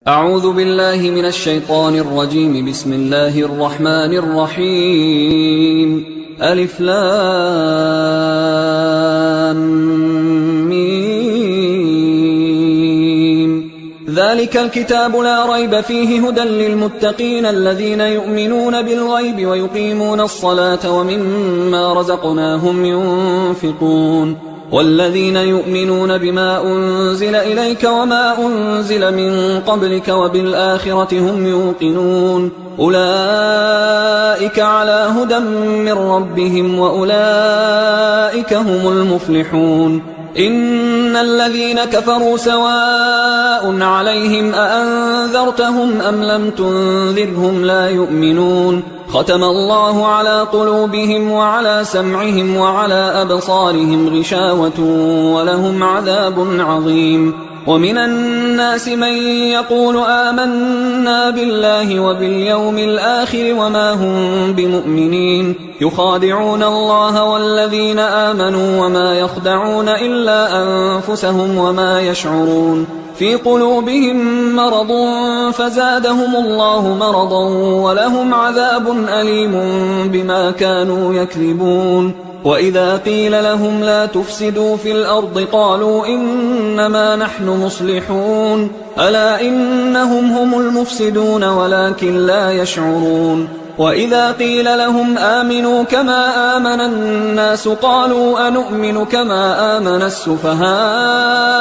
أعوذ بالله من الشيطان الرجيم. بسم الله الرحمن الرحيم. ألف لام ميم. ذلك الكتاب لا ريب فيه هدى للمتقين الذين يؤمنون بالغيب ويقيمون الصلاة ومما رزقناهم ينفقون والذين يؤمنون بما أنزل إليك وما أنزل من قبلك وبالآخرة هم يوقنون أولئك على هدى من ربهم وأولئك هم المفلحون. إن الذين كفروا سواء عليهم أأنذرتهم أم لم تنذرهم لا يؤمنون. ختم الله على قلوبهم وعلى سمعهم وعلى أبصارهم غشاوة ولهم عذاب عظيم. ومن الناس من يقول آمنا بالله وباليوم الآخر وما هم بمؤمنين يخادعون الله والذين آمنوا وما يخدعون إلا أنفسهم وما يشعرون. في قلوبهم مرض فزادهم الله مرضا ولهم عذاب أليم بما كانوا يكذبون. وإذا قيل لهم لا تفسدوا في الأرض قالوا إنما نحن مصلحون ألا إنهم هم المفسدون ولكن لا يشعرون. وإذا قيل لهم آمنوا كما آمن الناس قالوا أنؤمن كما آمن السفهاء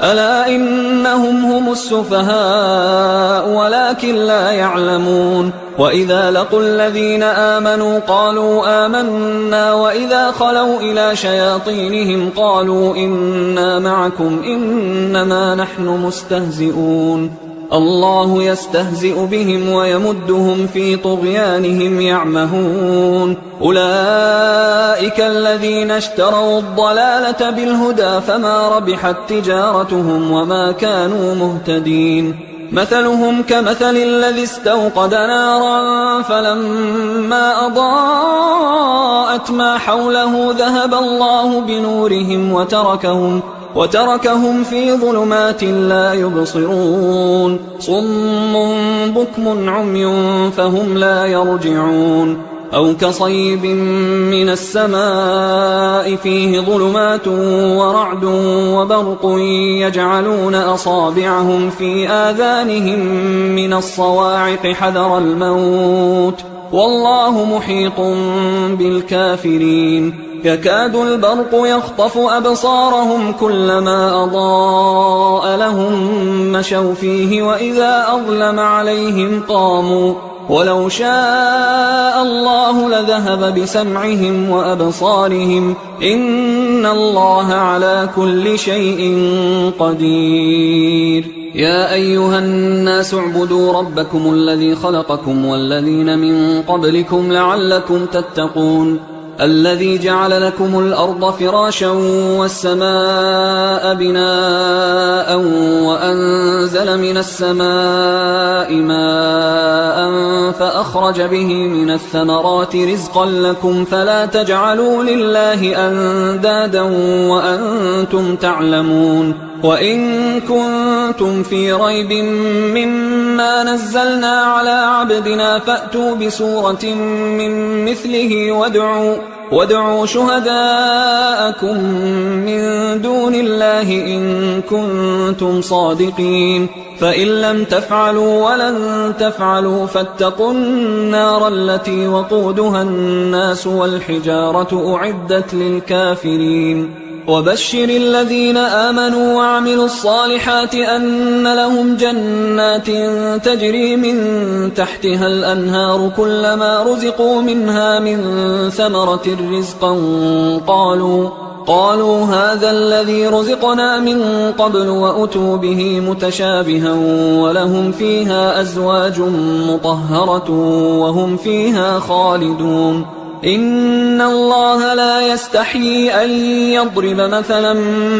ألا إنهم هم السفهاء ولكن لا يعلمون. وإذا لقوا الذين آمنوا قالوا آمنا وإذا خلوا إلى شياطينهم قالوا إنا معكم إنما نحن مستهزئون. الله يستهزئ بهم ويمدهم في طغيانهم يعمهون. أولئك الذين اشتروا الضلالة بالهدى فما ربحت تجارتهم وما كانوا مهتدين. مثلهم كمثل الذي استوقد نارا فلما أضاءت ما حوله ذهب الله بنورهم وتركهم في ظلمات لا يبصرون. صم بكم عمي فهم لا يرجعون. أو كصيب من السماء فيه ظلمات ورعد وبرق يجعلون أصابعهم في آذانهم من الصواعق حذر الموت والله محيط بالكافرين. يكاد البرق يخطف أبصارهم كلما أضاء لهم مشوا فيه وإذا أظلم عليهم قاموا ولو شاء الله لذهب بسمعهم وأبصارهم إن الله على كل شيء قدير. يا أيها الناس اعبدوا ربكم الذي خلقكم والذين من قبلكم لعلكم تتقون الذي جعل لكم الأرض فراشا والسماء بناء وأنزل من السماء ماء فأخرج به من الثمرات رزقا لكم فلا تجعلوا لله أندادا وأنتم تعلمون. وإن كنتم في ريب مما نزلنا على عبدنا فأتوا بسورة من مثله وادعوا شهداءكم من دون الله إن كنتم صادقين. فإن لم تفعلوا ولن تفعلوا فاتقوا النار التي وقودها الناس والحجارة أعدت للكافرين. وبشر الذين آمنوا وعملوا الصالحات أن لهم جنات تجري من تحتها الأنهار كلما رزقوا منها من ثمرة رزقا قالوا هذا الذي رزقنا من قبل وأتوا به متشابها ولهم فيها أزواج مطهرة وهم فيها خالدون. إن الله لا يستحيي أن يضرب مثلا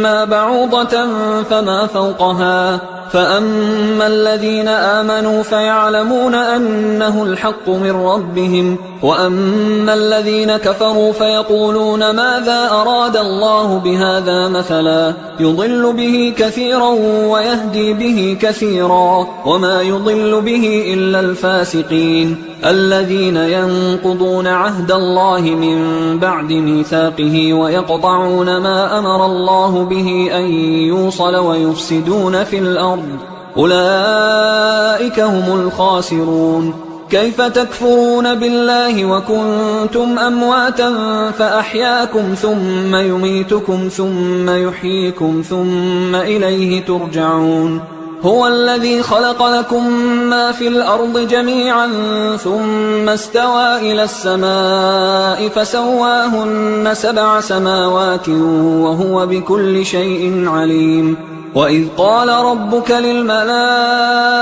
ما بعوضة فما فوقها فأما الذين آمنوا فيعلمون أنه الحق من ربهم وأما الذين كفروا فيقولون ماذا أراد الله بهذا مثلا يضل به كثيرا ويهدي به كثيرا وما يضل به إلا الفاسقين الذين ينقضون عهد الله من بعد ميثاقه ويقطعون ما أمر الله به أن يوصل ويفسدون في الأرض أولئك هم الخاسرون. كيف تكفرون بالله وكنتم أمواتا فأحياكم ثم يميتكم ثم يحييكم ثم إليه ترجعون. هو الذي خلق لكم ما في الأرض جميعا ثم استوى إلى السماء فسواهن 7 سماوات وهو بكل شيء عليم. وإذ قال ربك للملائكة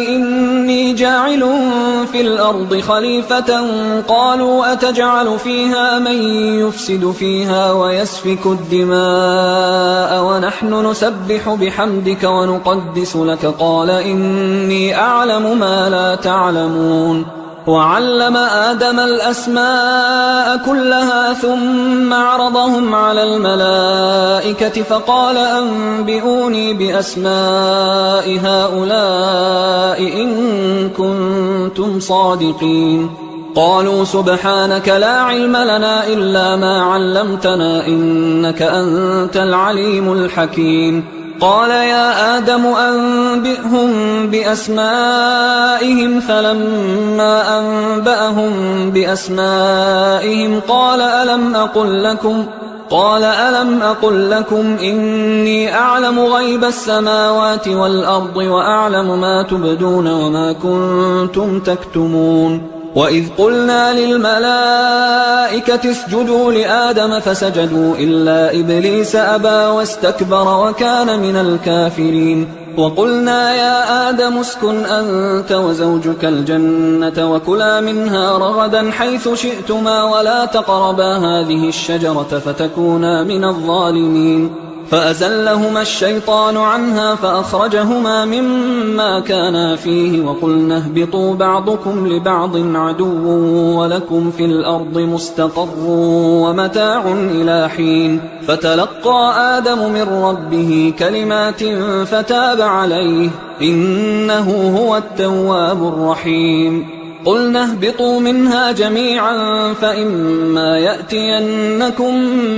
إني جاعل في الأرض خليفة قالوا أتجعل فيها من يفسد فيها ويسفك الدماء ونحن نسبح بحمدك ونقدس لك قال إني أعلم ما لا تعلمون. وعلم آدم الأسماء كلها ثم عرضهم على الملائكة فقال أنبئوني بأسماء هؤلاء إن كنتم صادقين. قالوا سبحانك لا علم لنا إلا ما علمتنا إنك أنت العليم الحكيم. قال يا آدم أنبئهم بأسمائهم فلما أنبأهم بأسمائهم قال ألم أقل لكم إني أعلم غيب السماوات والأرض وأعلم ما تبدون وما كنتم تكتمون. وإذ قلنا للملائكة اسجدوا لآدم فسجدوا إلا إبليس أبى واستكبر وكان من الكافرين. وقلنا يا آدم اسكن أنت وزوجك الجنة وكلا منها رغدا حيث شئتما ولا تقربا هذه الشجرة فتكونا من الظالمين. فأزلهما الشيطان عنها فأخرجهما مما كانا فيه وقلنا اهبطوا بعضكم لبعض عدو ولكم في الأرض مستقر ومتاع إلى حين. فتلقى آدم من ربه كلمات فتاب عليه إنه هو التواب الرحيم. قلنا اهبطوا منها جميعا فإما يأتينكم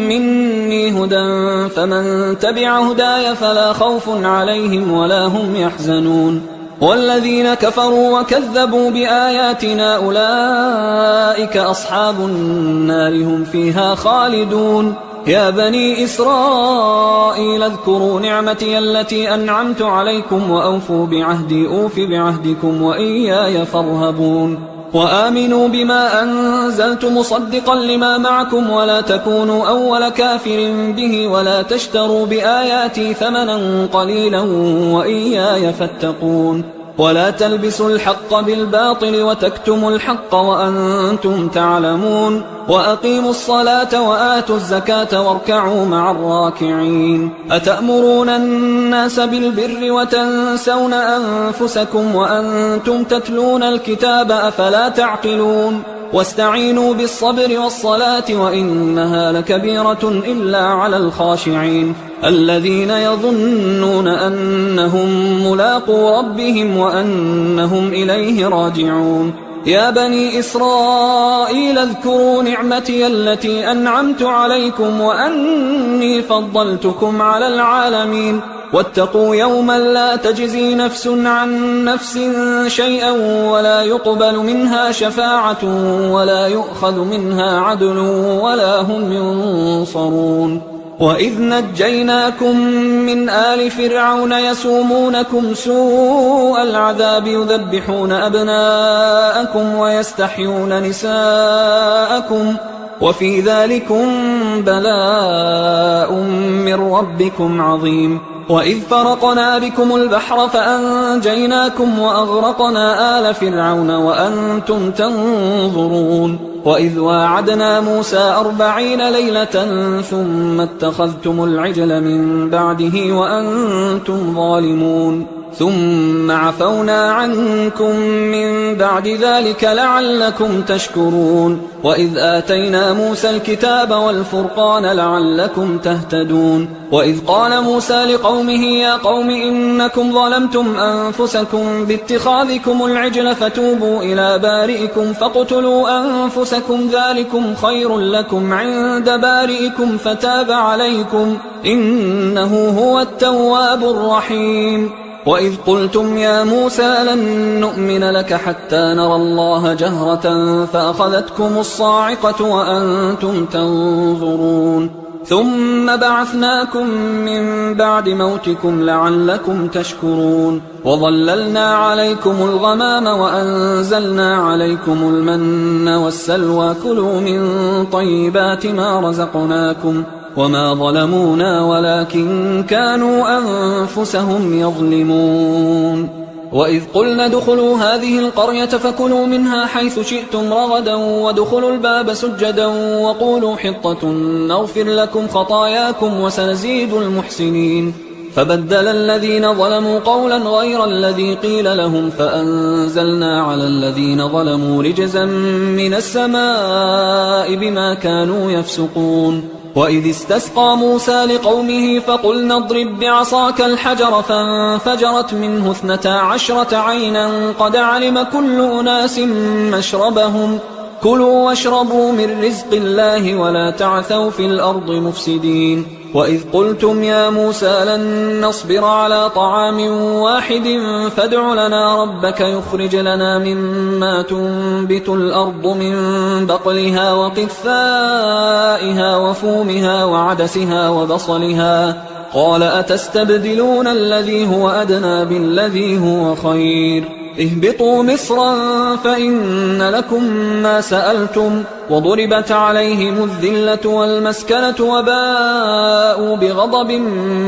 مني هدى فمن تبع هداي فلا خوف عليهم ولا هم يحزنون. والذين كفروا وكذبوا بآياتنا أولئك أصحاب النار هم فيها خالدون. يا بني إسرائيل اذكروا نعمتي التي أنعمت عليكم وأوفوا بعهدي أوف بعهدكم وإياي فارهبون. وآمنوا بما أنزلت مصدقا لما معكم ولا تكونوا أول كافر به ولا تشتروا بآياتي ثمنا قليلا وإياي فاتقون. ولا تلبسوا الحق بالباطل وتكتموا الحق وأنتم تعلمون. وأقيموا الصلاة وآتوا الزكاة واركعوا مع الراكعين. أتأمرون الناس بالبر وتنسون أنفسكم وأنتم تتلون الكتاب أفلا تعقلون. واستعينوا بالصبر والصلاة وإنها لكبيرة إلا على الخاشعين الذين يظنون أنهم ملاقو ربهم وأنهم إليه راجعون. يا بني إسرائيل اذكروا نعمتي التي أنعمت عليكم وأني فضلتكم على العالمين. واتقوا يوما لا تجزي نفس عن نفس شيئا ولا يقبل منها شفاعة ولا يؤخذ منها عدل ولا هم ينصرون. وإذ نجيناكم من آل فرعون يسومونكم سوء العذاب يذبحون أبناءكم ويستحيون نساءكم وفي ذلكم بلاء من ربكم عظيم. وإذ فرقنا بكم البحر فأنجيناكم وأغرقنا آل فرعون وأنتم تنظرون. وإذ واعدنا موسى 40 ليلة ثم اتخذتم العجل من بعده وأنتم ظالمون. ثم عفونا عنكم من بعد ذلك لعلكم تشكرون وإذ آتينا موسى الكتاب والفرقان لعلكم تهتدون وإذ قال موسى لقومه يا قوم إنكم ظلمتم أنفسكم باتخاذكم العجل فتوبوا إلى بارئكم فاقتلوا أنفسكم ذلكم خير لكم عند بارئكم فتاب عليكم إنه هو التواب الرحيم وإذ قلتم يا موسى لن نؤمن لك حتى نرى الله جهرة فأخذتكم الصاعقة وأنتم تنظرون ثم بعثناكم من بعد موتكم لعلكم تشكرون وظللنا عليكم الغمام وأنزلنا عليكم المن والسلوى كلوا من طيبات ما رزقناكم وما ظلمونا ولكن كانوا أنفسهم يظلمون وإذ قلنا ادخلوا هذه القرية فكلوا منها حيث شئتم رغدا وادخلوا الباب سجدا وقولوا حطة نغفر لكم خطاياكم وسنزيد المحسنين فبدل الذين ظلموا قولا غير الذي قيل لهم فأنزلنا على الذين ظلموا رجزا من السماء بما كانوا يفسقون وإذ استسقى موسى لقومه فقلنا اضرب بعصاك الحجر فانفجرت منه 12 عينا قد علم كل أناس مشربهم كلوا واشربوا من رزق الله ولا تعثوا في الأرض مفسدين وإذ قلتم يا موسى لن نصبر على طعام واحد فادع لنا ربك يخرج لنا مما تنبت الأرض من بقلها وقثائها وفومها وعدسها وبصلها قال أتستبدلون الذي هو أدنى بالذي هو خير اهبطوا مصرا فإن لكم ما سألتم وضربت عليهم الذلة والمسكنة وباءوا بغضب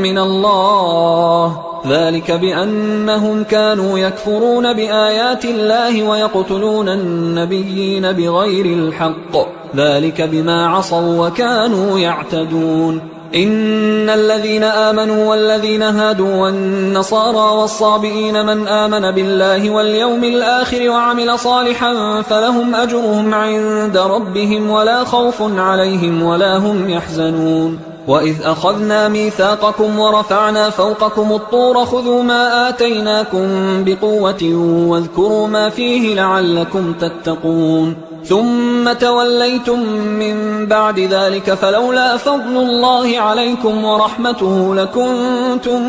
من الله ذلك بأنهم كانوا يكفرون بآيات الله ويقتلون النبيين بغير الحق ذلك بما عصوا وكانوا يعتدون إن الذين آمنوا والذين هادوا والنصارى والصابئين من آمن بالله واليوم الآخر وعمل صالحا فلهم أجرهم عند ربهم ولا خوف عليهم ولا هم يحزنون وإذ أخذنا ميثاقكم ورفعنا فوقكم الطور خذوا ما آتيناكم بقوة واذكروا ما فيه لعلكم تتقون ثم توليتم من بعد ذلك فلولا فضل الله عليكم ورحمته لكنتم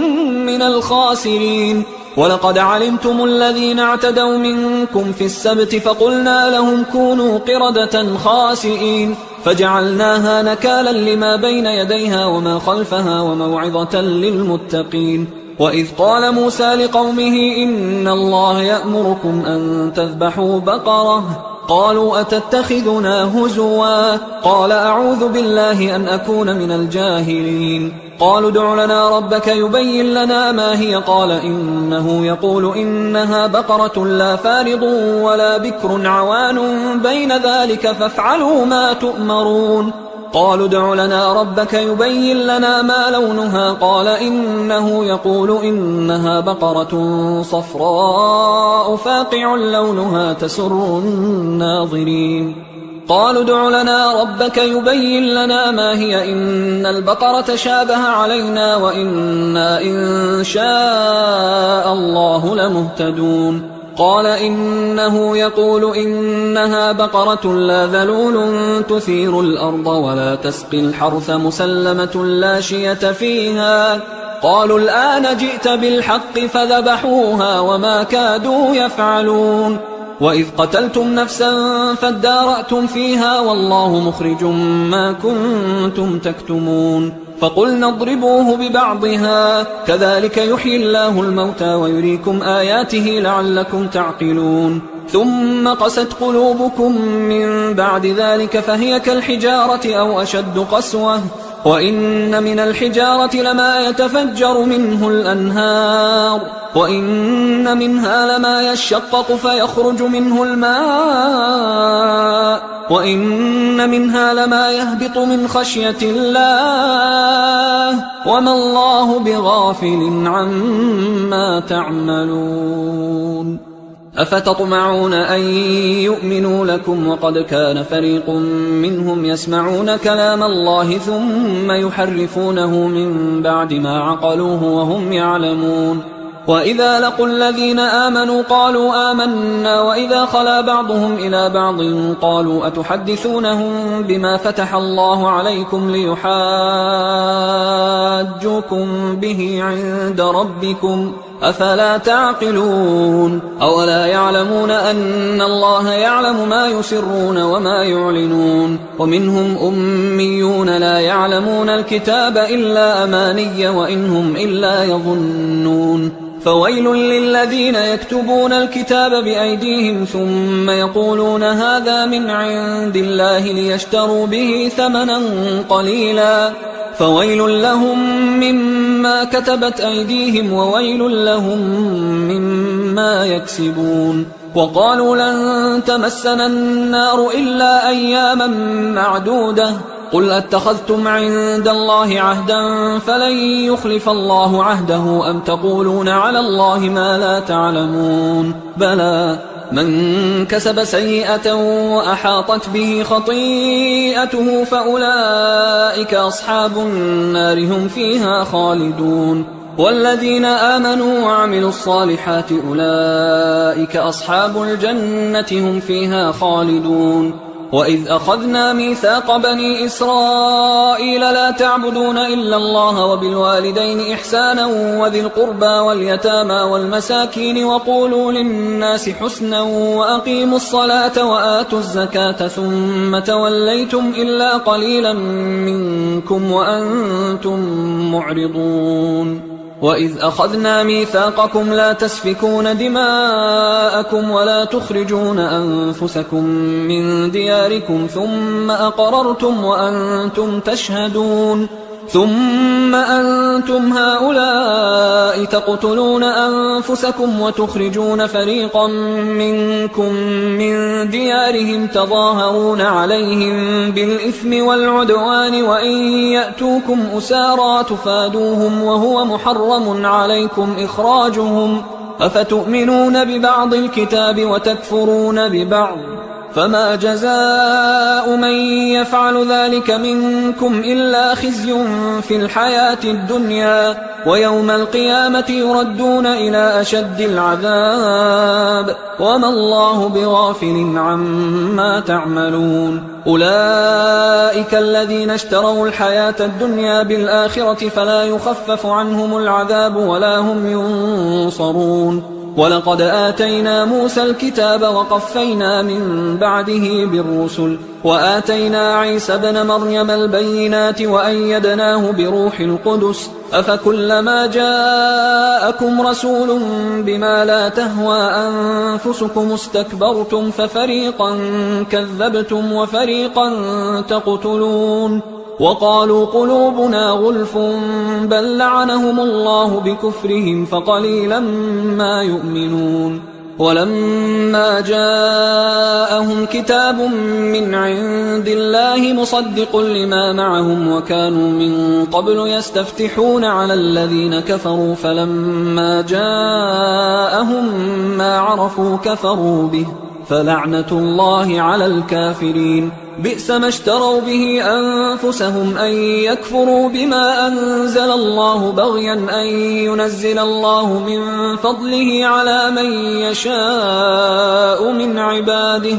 من الخاسرين ولقد علمتم الذين اعتدوا منكم في السبت فقلنا لهم كونوا قردة خاسئين فجعلناها نكالا لما بين يديها وما خلفها وموعظة للمتقين وإذ قال موسى لقومه إن الله يأمركم أن تذبحوا بقرة قالوا أتتخذنا هزوا قال أعوذ بالله أن أكون من الجاهلين قالوا ادع لنا ربك يبين لنا ما هي قال إنه يقول إنها بقرة لا فارض ولا بكر عوان بين ذلك فافعلوا ما تؤمرون قالوا ادع لنا ربك يبين لنا ما لونها قال إنه يقول إنها بقرة صفراء فاقع لونها تسر الناظرين قالوا ادع لنا ربك يبين لنا ما هي إن البقرة شابه علينا وإنا إن شاء الله لمهتدون قال إنه يقول إنها بقرة لا ذلول تثير الأرض ولا تسقي الحرث مسلمة لا شية فيها قالوا الآن جئت بالحق فذبحوها وما كادوا يفعلون وإذ قتلتم نفسا فادارأتم فيها والله مخرج ما كنتم تكتمون فقلنا اضربوه ببعضها كذلك يحيي الله الموتى ويريكم آياته لعلكم تعقلون ثم قست قلوبكم من بعد ذلك فهي كالحجارة أو أشد قسوة وإن من الحجارة لما يتفجر منه الأنهار وإن منها لما يشقق فيخرج منه الماء وإن منها لما يهبط من خشية الله وما الله بغافل عما تعملون. أفتطمعون أن يؤمنوا لكم وقد كان فريق منهم يسمعون كلام الله ثم يحرفونه من بعد ما عقلوه وهم يعلمون. وإذا لقوا الذين آمنوا قالوا آمنا وإذا خلا بعضهم إلى بعض قالوا أتحدثونهم بما فتح الله عليكم ليحاجوكم به عند ربكم أفلا تعقلون. أولا يعلمون أن الله يعلم ما يسرون وما يعلنون. ومنهم أميون لا يعلمون الكتاب إلا أماني وإنهم إلا يظنون. فويل للذين يكتبون الكتاب بأيديهم ثم يقولون هذا من عند الله ليشتروا به ثمنا قليلا فويل لهم مما كتبت أيديهم وويل لهم مما يكسبون. وقالوا لن تمسنا النار إلا أياما معدودة قل أتخذتم عند الله عهدا فلن يخلف الله عهده أم تقولون على الله ما لا تعلمون. بلى من كسب سيئة وأحاطت به خطيئته فأولئك أصحاب النار هم فيها خالدون. والذين آمنوا وعملوا الصالحات أولئك أصحاب الجنة هم فيها خالدون. وإذ أخذنا ميثاق بني إسرائيل لا تعبدون إلا الله وبالوالدين إحسانا وذي القربى واليتامى والمساكين وقولوا للناس حسنا وأقيموا الصلاة وآتوا الزكاة ثم توليتم إلا قليلا منكم وأنتم معرضون. وإذ أخذنا ميثاقكم لا تسفكون دماءكم ولا تخرجون أنفسكم من دياركم ثم أقررتم وأنتم تشهدون ثم أنتم هؤلاء تقتلون أنفسكم وتخرجون فريقا منكم من ديارهم تظاهرون عليهم بالإثم والعدوان وإن يأتوكم أسارى تفادوهم وهو محرم عليكم إخراجهم أفتؤمنون ببعض الكتاب وتكفرون ببعض فما جزاء من يفعل ذلك منكم إلا خزي في الحياة الدنيا ويوم القيامة يردون إلى أشد العذاب وما الله بغافل عما تعملون. أولئك الذين اشتروا الحياة الدنيا بالآخرة فلا يخفف عنهم العذاب ولا هم ينصرون. ولقد آتينا موسى الكتاب وقفينا من بعده بالرسل وآتينا عيسى ابن مريم البينات وأيدناه بروح القدس أفكلما جاءكم رسول بما لا تهوى أنفسكم استكبرتم ففريقا كذبتم وفريقا تقتلون. وقالوا قلوبنا غلف بل لعنهم الله بكفرهم فقليلا ما يؤمنون. ولما جاءهم كتاب من عند الله مصدق لما معهم وكانوا من قبل يستفتحون على الذين كفروا فلما جاءهم ما عرفوا كفروا به فلعنة الله على الكافرين. بئس ما اشتروا به أنفسهم أن يكفروا بما أنزل الله بغيا أن ينزل الله من فضله على من يشاء من عباده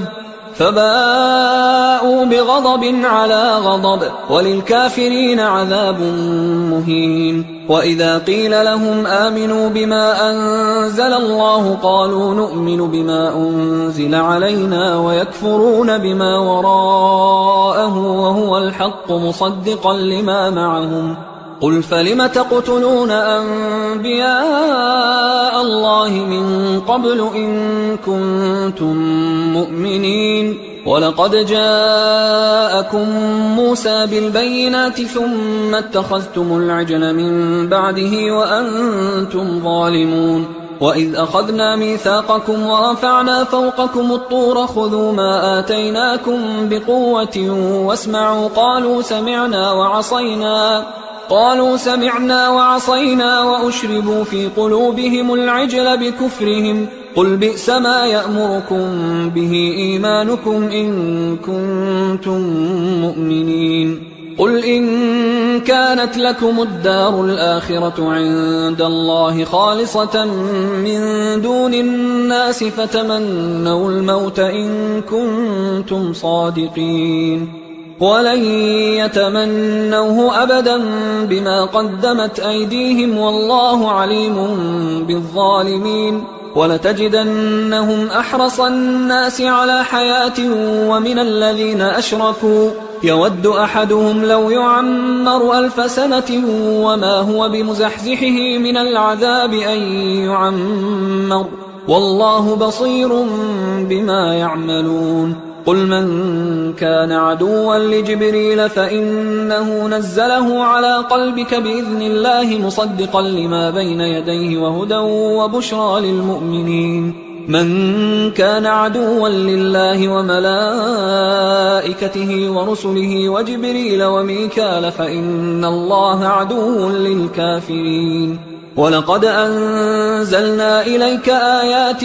فباءوا بغضب على غضب وللكافرين عذاب مهين. وإذا قيل لهم آمنوا بما أنزل الله قالوا نؤمن بما أنزل علينا ويكفرون بما وراءه وهو الحق مصدقا لما معهم. قل فلم تقتلون أنبياء الله من قبل إن كنتم مؤمنين ولقد جاءكم موسى بالبينات ثم اتخذتم العجل من بعده وأنتم ظالمون وإذ أخذنا ميثاقكم ورفعنا فوقكم الطور خذوا ما آتيناكم بقوة واسمعوا قالوا سمعنا وعصينا وأشربوا في قلوبهم العجل بكفرهم قل بئس ما يأمركم به إيمانكم إن كنتم مؤمنين قل إن كانت لكم الدار الآخرة عند الله خالصة من دون الناس فتمنوا الموت إن كنتم صادقين ولن يتمنوه أبدا بما قدمت أيديهم والله عليم بالظالمين ولتجدنهم أحرص الناس على حياة ومن الذين أشركوا يود أحدهم لو يعمر 1000 سنة وما هو بمزحزحه من العذاب أن يعمر والله بصير بما يعملون قل من كان عدوا لجبريل فإنه نزله على قلبك بإذن الله مصدقا لما بين يديه وهدى وبشرى للمؤمنين من كان عدوا لله وملائكته ورسله وجبريل وميكال فإن الله عدو للكافرين ولقد أنزلنا إليك آيات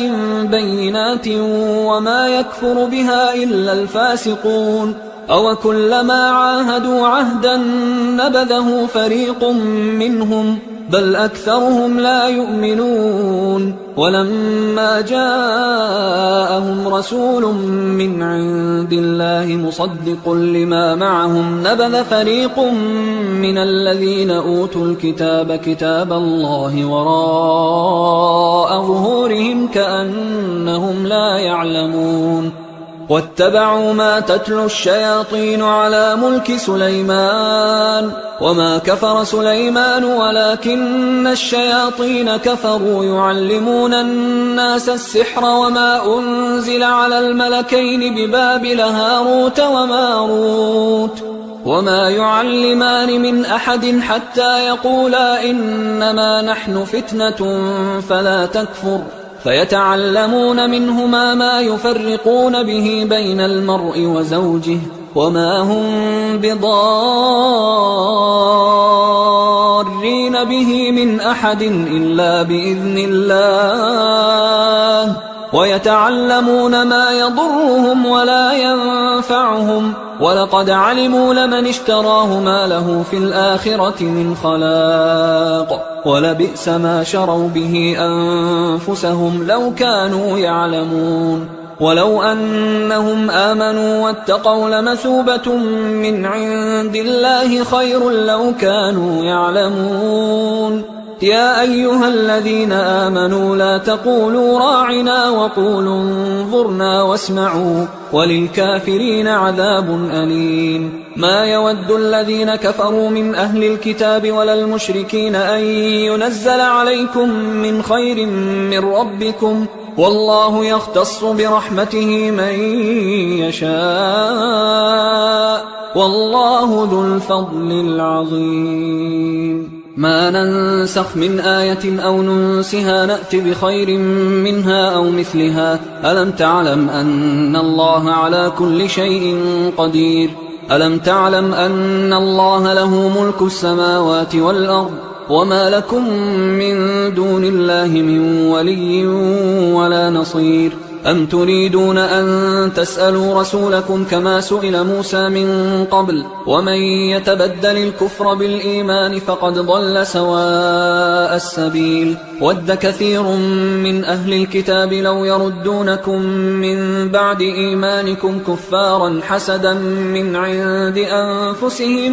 بينات وما يكفر بها إلا الفاسقون أوكلما عاهدوا عهدا نبذه فريق منهم بل أكثرهم لا يؤمنون ولما جاءهم رسول من عند الله مصدق لما معهم نبذ فريق من الذين أوتوا الكتاب كتاب الله وراء ظهورهم كأنهم لا يعلمون واتبعوا ما تتلو الشياطين على ملك سليمان وما كفر سليمان ولكن الشياطين كفروا يعلمون الناس السحر وما أنزل على الملكين ببابل هاروت وماروت وما يعلمان من أحد حتى يقولا إنما نحن فتنة فلا تكفر فيتعلمون منهما ما يفرقون به بين المرء وزوجه وما هم بضارين به من أحد إلا بإذن الله ويتعلمون ما يضرهم ولا ينفعهم ولقد علموا لمن اشتراه ما له في الآخرة من خلاق ولبئس ما شروا به أنفسهم لو كانوا يعلمون ولو أنهم آمنوا واتقوا لمثوبة من عند الله خير لو كانوا يعلمون يا أيها الذين آمنوا لا تقولوا راعنا وقولوا انظرنا واسمعوا وللكافرين عذاب أليم ما يود الذين كفروا من أهل الكتاب ولا المشركين أن ينزل عليكم من خير من ربكم والله يختص برحمته من يشاء والله ذو الفضل العظيم ما ننسخ من آية أو ننسها نأت بخير منها أو مثلها ألم تعلم أن الله على كل شيء قدير ألم تعلم أن الله له ملك السماوات والأرض وما لكم من دون الله من ولي ولا نصير أم تريدون أن تسألوا رسولكم كما سئل موسى من قبل ومن يتبدل الكفر بالإيمان فقد ضل سواء السبيل ود كثير من أهل الكتاب لو يردونكم من بعد إيمانكم كفارا حسدا من عند أنفسهم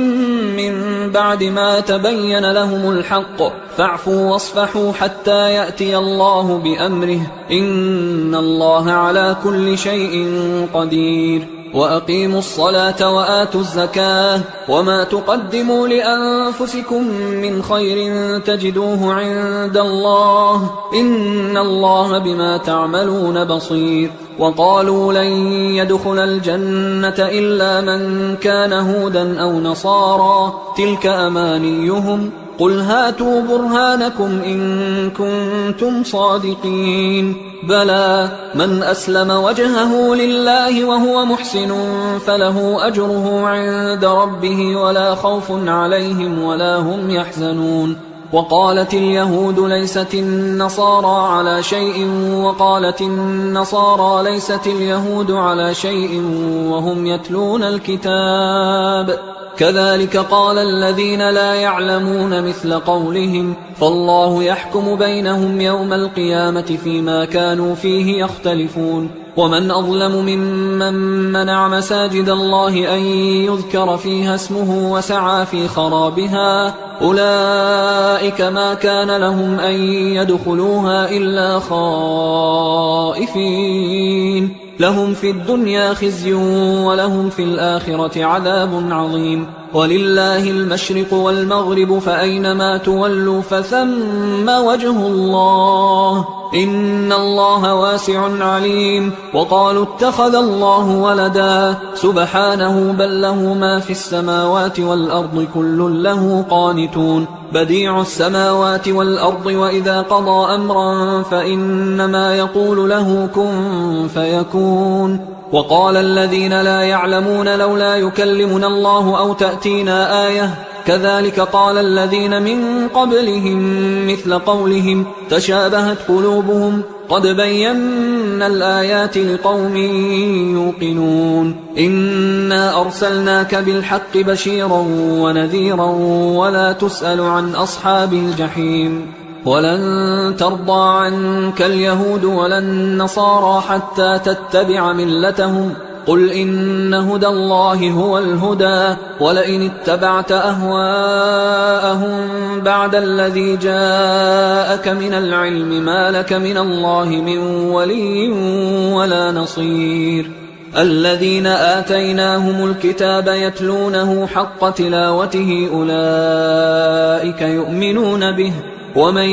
من بعد ما تبين لهم الحق فاعفوا واصفحوا حتى يأتي الله بأمره إن الله على كل شيء قدير وأقيموا الصلاة وآتوا الزكاة وما تقدموا لأنفسكم من خير تجدوه عند الله إن الله بما تعملون بصير وقالوا لن يدخل الجنة إلا من كان هودا أو نصارى تلك أمانيهم قل هاتوا برهانكم إن كنتم صادقين بلى من أسلم وجهه لله وهو محسن فله أجره عند ربه ولا خوف عليهم ولا هم يحزنون وقالت اليهود ليست النصارى على شيء وقالت النصارى ليست اليهود على شيء وهم يتلون الكتاب كذلك قال الذين لا يعلمون مثل قولهم فالله يحكم بينهم يوم القيامة فيما كانوا فيه يختلفون ومن أظلم ممن منع مساجد الله أن يذكر فيها اسمه وسعى في خرابها أولئك ما كان لهم أن يدخلوها إلا خائفين لهم في الدنيا خزي ولهم في الآخرة عذاب عظيم ولله المشرق والمغرب فأينما تولوا فثم وجه الله إن الله واسع عليم وقالوا اتخذ الله ولدا سبحانه بل له ما في السماوات والأرض كل له قانتون بديع السماوات والأرض وإذا قضى أمرا فإنما يقول له كن فيكون وقال الذين لا يعلمون لولا يكلمنا الله أو تأتينا آية كذلك قال الذين من قبلهم مثل قولهم تشابهت قلوبهم قد بينا الآيات لقوم يوقنون إنا أرسلناك بالحق بشيرا ونذيرا ولا تسأل عن أصحاب الجحيم ولن ترضى عنك اليهود ولا النصارى حتى تتبع ملتهم قل إن هدى الله هو الهدى ولئن اتبعت أهواءهم بعد الذي جاءك من العلم ما لك من الله من ولي ولا نصير الذين آتيناهم الكتاب يتلونه حق تلاوته أولئك يؤمنون به ومن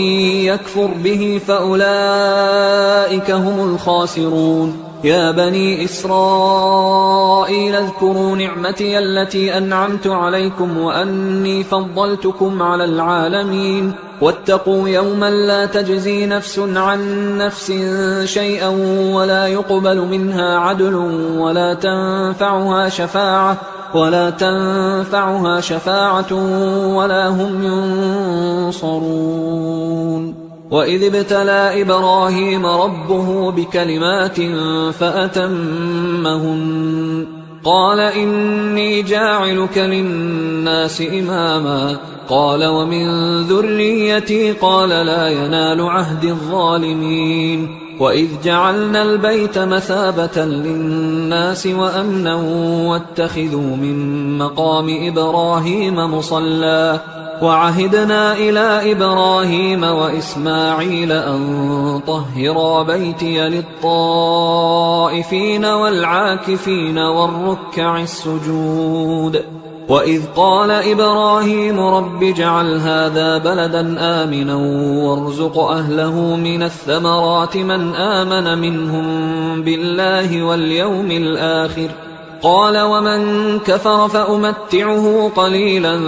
يكفر به فأولئك هم الخاسرون يا بني إسرائيل اذكروا نعمتي التي أنعمت عليكم وأني فضلتكم على العالمين واتقوا يوما لا تجزي نفس عن نفس شيئا ولا يقبل منها عدل ولا تنفعها شفاعة ولا هم ينصرون وإذ ابتلى إبراهيم ربه بكلمات فأتمهن قال إني جاعلك للناس إماما قال ومن ذريتي قال لا ينال عهد الظالمين وإذ جعلنا البيت مثابة للناس وأمنا واتخذوا من مقام إبراهيم مصلى وعهدنا إلى إبراهيم وإسماعيل أن طهرا بيتي للطائفين والعاكفين والركع السجود وإذ قال إبراهيم رب اجعل هذا بلدا آمنا وارزق أهله من الثمرات من آمن منهم بالله واليوم الآخر قال ومن كفر فأمتعه قليلا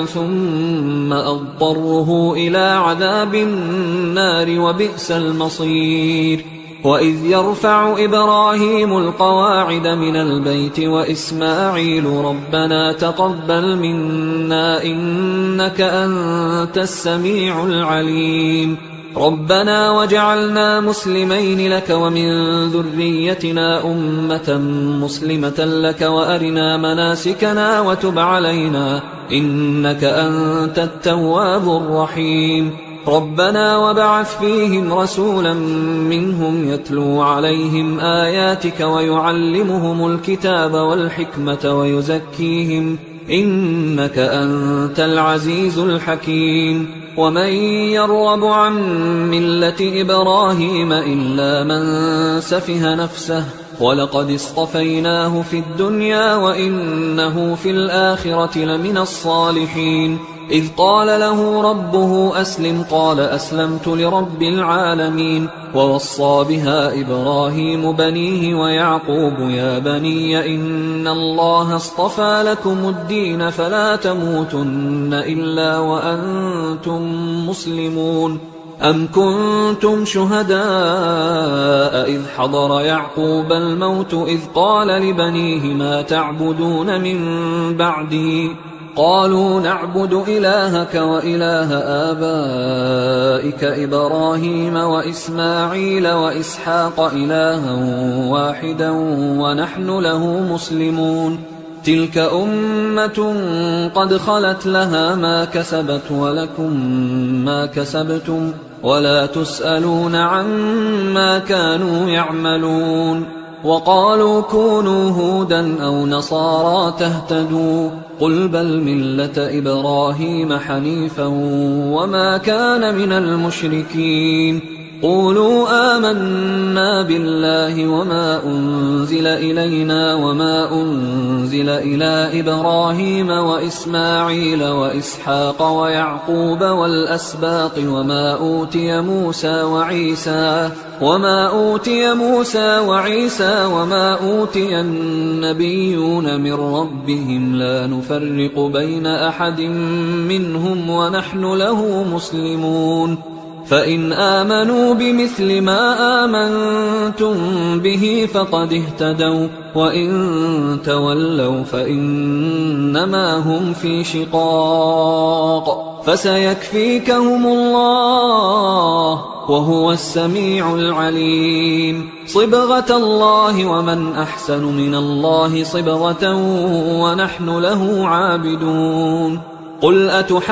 ثم أضطره إلى عذاب النار وبئس المصير وإذ يرفع إبراهيم القواعد من البيت وإسماعيل ربنا تقبل منا إنك أنت السميع العليم ربنا وجعلنا مسلمين لك ومن ذريتنا أمة مسلمة لك وأرنا مناسكنا وتب علينا إنك أنت التواب الرحيم ربنا وابعث فيهم رسولا منهم يتلو عليهم آياتك ويعلمهم الكتاب والحكمة ويزكيهم إنك أنت العزيز الحكيم ومن يرغب عن ملة إبراهيم إلا من سفه نفسه ولقد اصطفيناه في الدنيا وإنه في الآخرة لمن الصالحين إذ قال له ربه أسلم قال أسلمت لرب العالمين. ووصى بها إبراهيم بنيه ويعقوب يا بني إن الله اصطفى لكم الدين فلا تموتن إلا وأنتم مسلمون. أم كنتم شهداء إذ حضر يعقوب الموت إذ قال لبنيه ما تعبدون من بعدي قالوا نعبد إلهك وإله آبائك إبراهيم وإسماعيل وإسحاق إلها واحدا ونحن له مسلمون. تلك أمة قد خلت لها ما كسبت ولكم ما كسبتم ولا تسألون عما كانوا يعملون. وقالوا كونوا هودا أو نصارى تهتدوا قل بل ملة إبراهيم حنيفا وما كان من المشركين. قولوا آمنا بالله وما أنزل إلينا وما أنزل إلى إبراهيم وإسماعيل وإسحاق ويعقوب والأسباط وما أوتي موسى وعيسى وما أوتي النبيون من ربهم لا نفرق بين أحد منهم ونحن له مسلمون. فإن آمنوا بمثل ما آمنتم به فقد اهتدوا وإن تولوا فإنما هم في شقاق فسيكفيكهم الله وهو السميع العليم. صبغة الله ومن أحسن من الله صبغة ونحن له عابدون. قل أتحاجوننا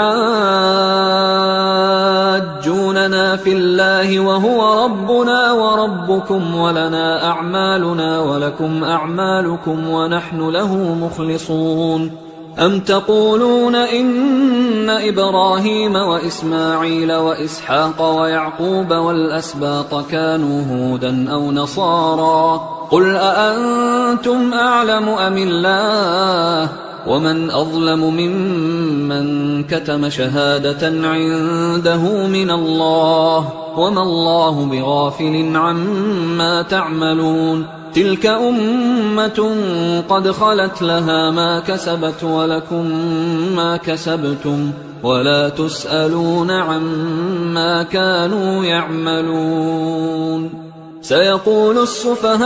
في الله وهو ربنا وربكم ولنا أعمالنا ولكم أعمالكم ونحن له مخلصون. أم تقولون إن إبراهيم وإسماعيل وإسحاق ويعقوب والأسباط كانوا هودا أو نصارى قل أأنتم أعلم أم الله ومن أظلم ممن كتم شهادة عنده من الله وما الله بغافل عما تعملون. تلك أمة قد خلت لها ما كسبت ولكم ما كسبتم ولا تسألون عما كانوا يعملون. سيقول السفهاء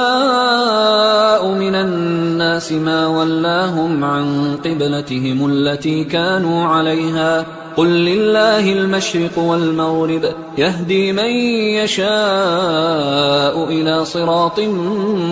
من الناس ما ولاهم عن قبلتهم التي كانوا عليها قل لله المشرق والمغرب يهدي من يشاء إلى صراط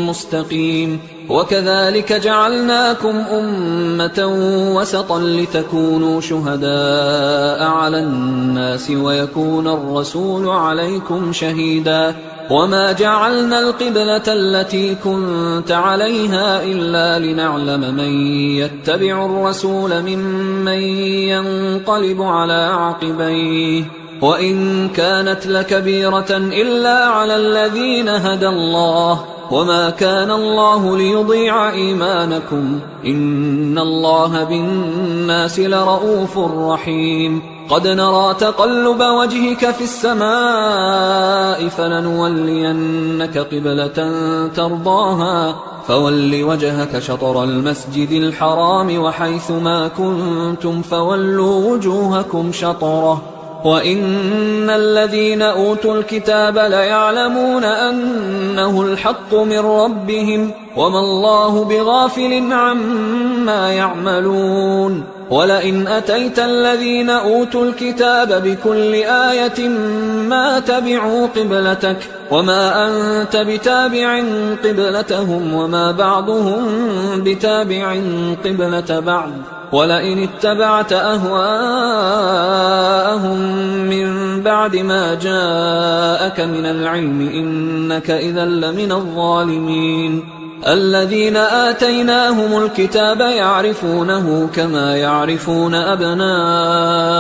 مستقيم. وكذلك جعلناكم أمة وسطا لتكونوا شهداء على الناس ويكون الرسول عليكم شهيدا. وما جعلنا القبلة التي كنت عليها إلا لنعلم من يتبع الرسول ممن ينقلب على عقبيه وإن كانت لكبيرة إلا على الذين هدى الله وما كان الله ليضيع إيمانكم إن الله بالناس لرؤوف رحيم. قد نرى تقلب وجهك في السماء فلنولينك قبلة ترضاها فول وجهك شطر المسجد الحرام وحيث ما كنتم فولوا وجوهكم شطره وإن الذين أوتوا الكتاب ليعلمون أنه الحق من ربهم وما الله بغافل عما يعملون. ولئن أتيت الذين أوتوا الكتاب بكل آية ما تبعوا قبلتك وما أنت بتابع قبلتهم وما بعضهم بتابع قبلة بعض ولئن اتبعت أهواءهم من بعد ما جاءك من العلم إنك إذا لمن الظالمين. الذين آتيناهم الكتاب يعرفونه كما يعرفون أبناءهم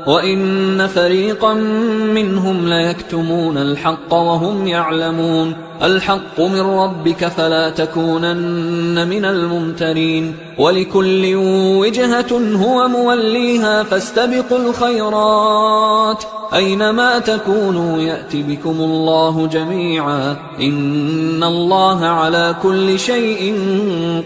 وإن فريقا منهم ليكتمون الحق وهم يعلمون الحق من ربك فلا تكونن من الممترين ولكل وجهة هو موليها فاستبقوا الخيرات أينما تكونوا يأت بكم الله جميعا إن الله على كل شيء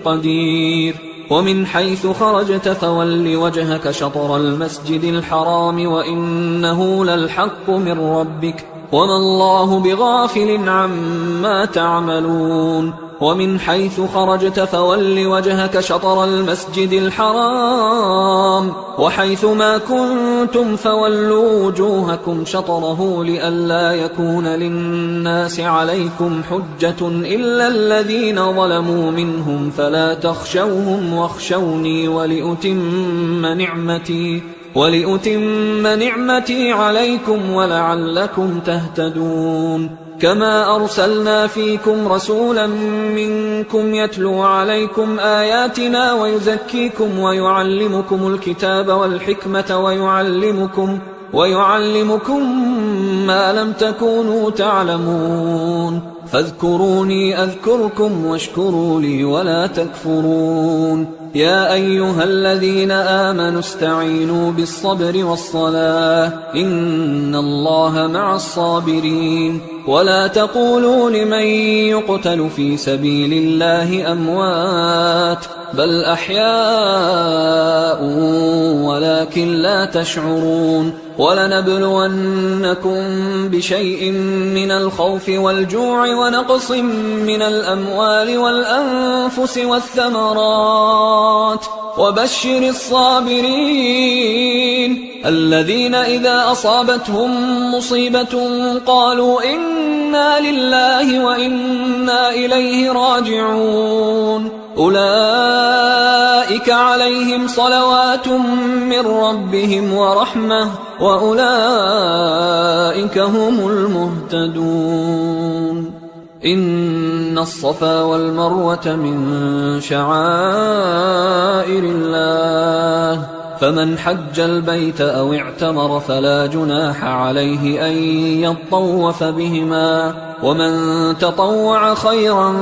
قدير ومن حيث خرجت فول وجهك شطر المسجد الحرام وإنه للحق من ربك وما الله بغافل عما تعملون ومن حيث خرجت فول وجهك شطر المسجد الحرام وحيث ما كنتم فولوا وجوهكم شطره لئلا يكون للناس عليكم حجة إلا الذين ظلموا منهم فلا تخشوهم واخشوني ولأتم نعمتي عليكم ولعلكم تهتدون كما أرسلنا فيكم رسولا منكم يتلو عليكم آياتنا ويزكيكم ويعلمكم الكتاب والحكمة ويعلمكم ما لم تكونوا تعلمون فاذكروني أذكركم واشكروا لي ولا تكفرون يا أيها الذين آمنوا استعينوا بالصبر والصلاة إن الله مع الصابرين ولا تقولوا لمن يقتل في سبيل الله أموات بل أحياء ولكن لا تشعرون ولنبلونكم بشيء من الخوف والجوع ونقص من الأموال والأنفس والثمرات وبشر الصابرين الذين إذا أصابتهم مصيبة قالوا إنا لله وإنا إليه راجعون أولئك عليهم صلوات من ربهم ورحمة وأولئك هم المهتدون إن الصفا والمروة من شعائر الله فمن حج البيت أو اعتمر فلا جناح عليه أن يطوف بهما ومن تطوع خيرا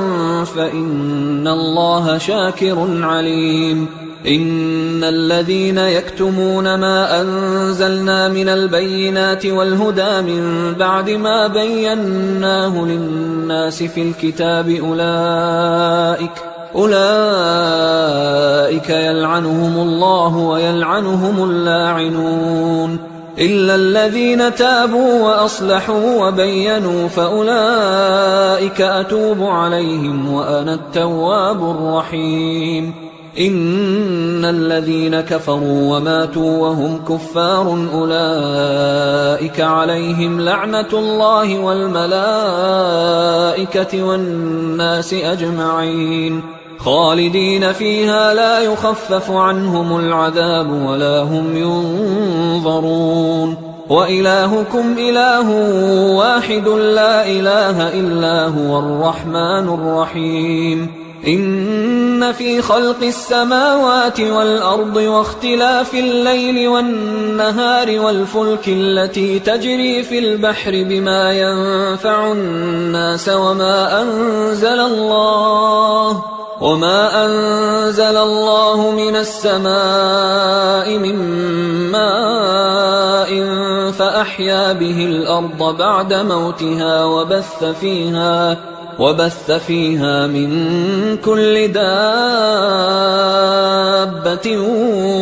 فإن الله شاكر عليم إن الذين يكتمون ما أنزلنا من البينات والهدى من بعد ما بيناه للناس في الكتاب أولئك يلعنهم الله ويلعنهم اللاعنون إلا الذين تابوا وأصلحوا وبينوا فأولئك أتوب عليهم وأنا التواب الرحيم إن الذين كفروا وماتوا وهم كفار أولئك عليهم لعنة الله والملائكة والناس أجمعين خالدين فيها لا يخفف عنهم العذاب ولا هم ينظرون وإلهكم إله واحد لا إله إلا هو الرحمن الرحيم إن في خلق السماوات والأرض واختلاف الليل والنهار والفلك التي تجري في البحر بما ينفع الناس وما أنزل الله من السماء من ماء فأحيا به الأرض بعد موتها وبث فيها من كل دابة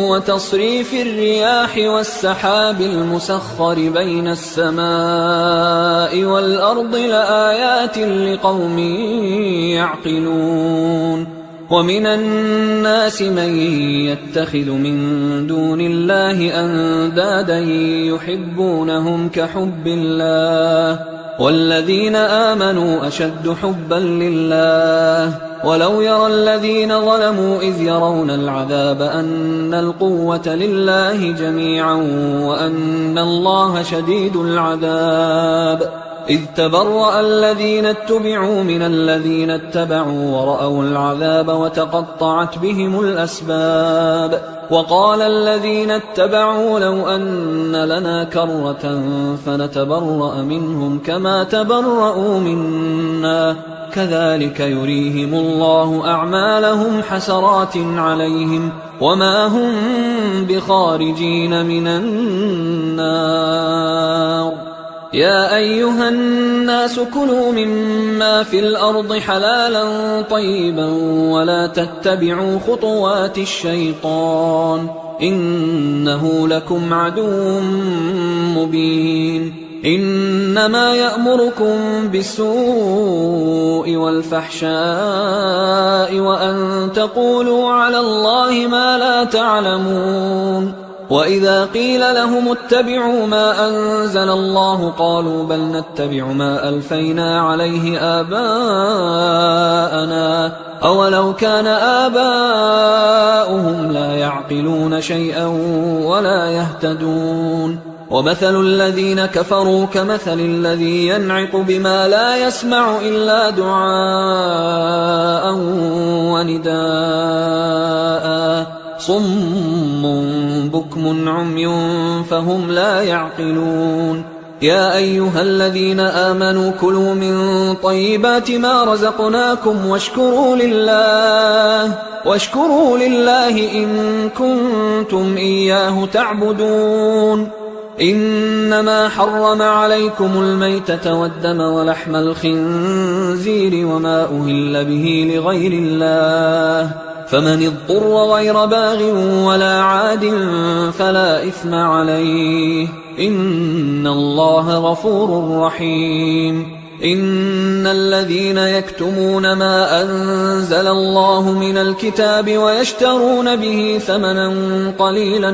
وتصريف الرياح والسحاب المسخر بين السماء والأرض لآيات لقوم يعقلون ومن الناس من يتخذ من دون الله أندادا يحبونهم كحب الله والذين آمنوا أشد حبا لله ولو يرى الذين ظلموا إذ يرون العذاب أن القوة لله جميعا وأن الله شديد العذاب إذ تبرأ الذين اتبعوا من الذين اتبعوا ورأوا العذاب وتقطعت بهم الأسباب وقال الذين اتبعوا لو أن لنا كرة فنتبرأ منهم كما تبرأوا منا كذلك يريهم الله أعمالهم حسرات عليهم وما هم بخارجين من النار. يا أيها الناس كلوا مما في الأرض حلالا طيبا ولا تتبعوا خطوات الشيطان إنه لكم عدو مبين. إنما يأمركم بالسوء والفحشاء وأن تقولوا على الله ما لا تعلمون. وإذا قيل لهم اتبعوا ما أنزل الله قالوا بل نتبع ما ألفينا عليه آباءنا أولو كان آباؤهم لا يعقلون شيئا ولا يهتدون. ومثل الذين كفروا كمثل الذي ينعق بما لا يسمع إلا دعاء ونداء صم بكم عمي فهم لا يعقلون. يا أيها الذين آمنوا كلوا من طيبات ما رزقناكم واشكروا لله إن كنتم إياه تعبدون. إنما حرم عليكم الميتة والدم ولحم الخنزير وما أهل به لغير الله فمن اضطر غير باغ ولا عاد فلا إثم عليه إن الله غفور رحيم. إن الذين يكتمون ما أنزل الله من الكتاب ويشترون به ثمنا قليلا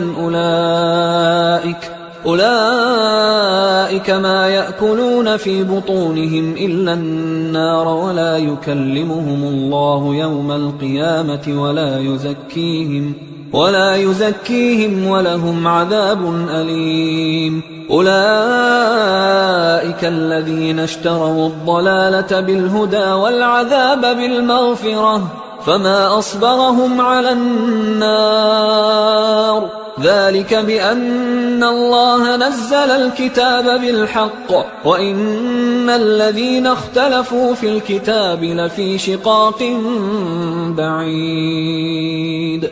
أولئك ما يأكلون في بطونهم إلا النار ولا يكلمهم الله يوم القيامة ولا يزكيهم ولهم عذاب أليم. أولئك الذين اشتروا الضلالة بالهدى والعذاب بالمغفرة فما أصبرهم على النار ذلك بأن الله نزل الكتاب بالحق وإن الذين اختلفوا في الكتاب لفي شقاق بعيد.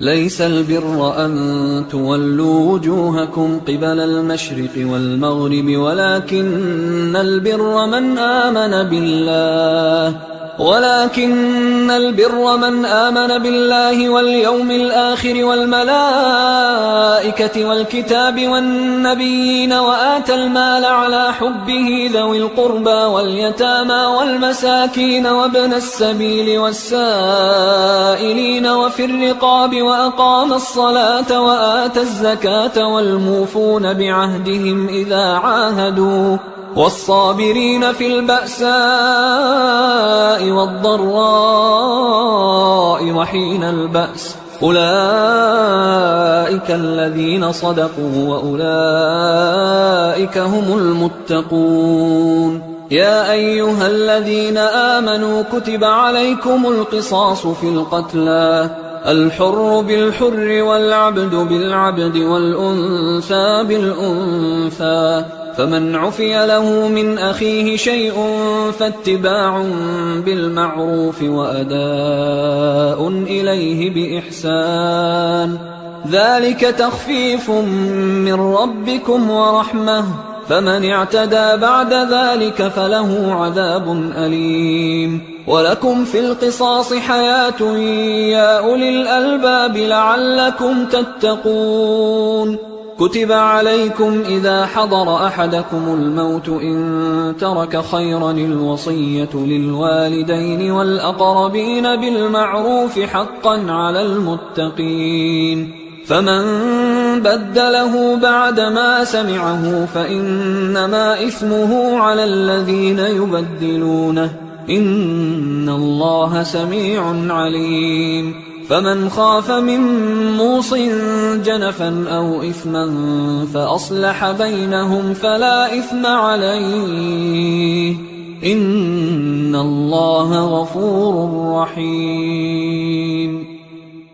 ليس البر أن تولوا وجوهكم قبل المشرق والمغرب ولكن البر من آمن بالله واليوم الآخر والملائكة والكتاب والنبيين وآتى المال على حبه ذوي القربى واليتامى والمساكين وابن السبيل والسائلين وفي الرقاب وأقام الصلاة وآتى الزكاة والموفون بعهدهم إذا عاهدوا والصابرين في البأساء والضراء وحين البأس أولئك الذين صدقوا وأولئك هم المتقون. يا أيها الذين آمنوا كتب عليكم القصاص في القتلى الحر بالحر والعبد بالعبد والأنثى بالأنثى فمن عفي له من أخيه شيء فاتباع بالمعروف وأداء إليه بإحسان ذلك تخفيف من ربكم ورحمة فمن اعتدى بعد ذلك فله عذاب أليم. ولكم في القصاص حياة يا أولي الألباب لعلكم تتقون. كتب عليكم إذا حضر أحدكم الموت إن ترك خيرا الوصية للوالدين والأقربين بالمعروف حقا على المتقين فمن بدله بعدما سمعه فإنما إثمه على الذين يبدلونه إن الله سميع عليم. فمن خاف من موص جنفا أو إثما فأصلح بينهم فلا إثم عليه إن الله غفور رحيم.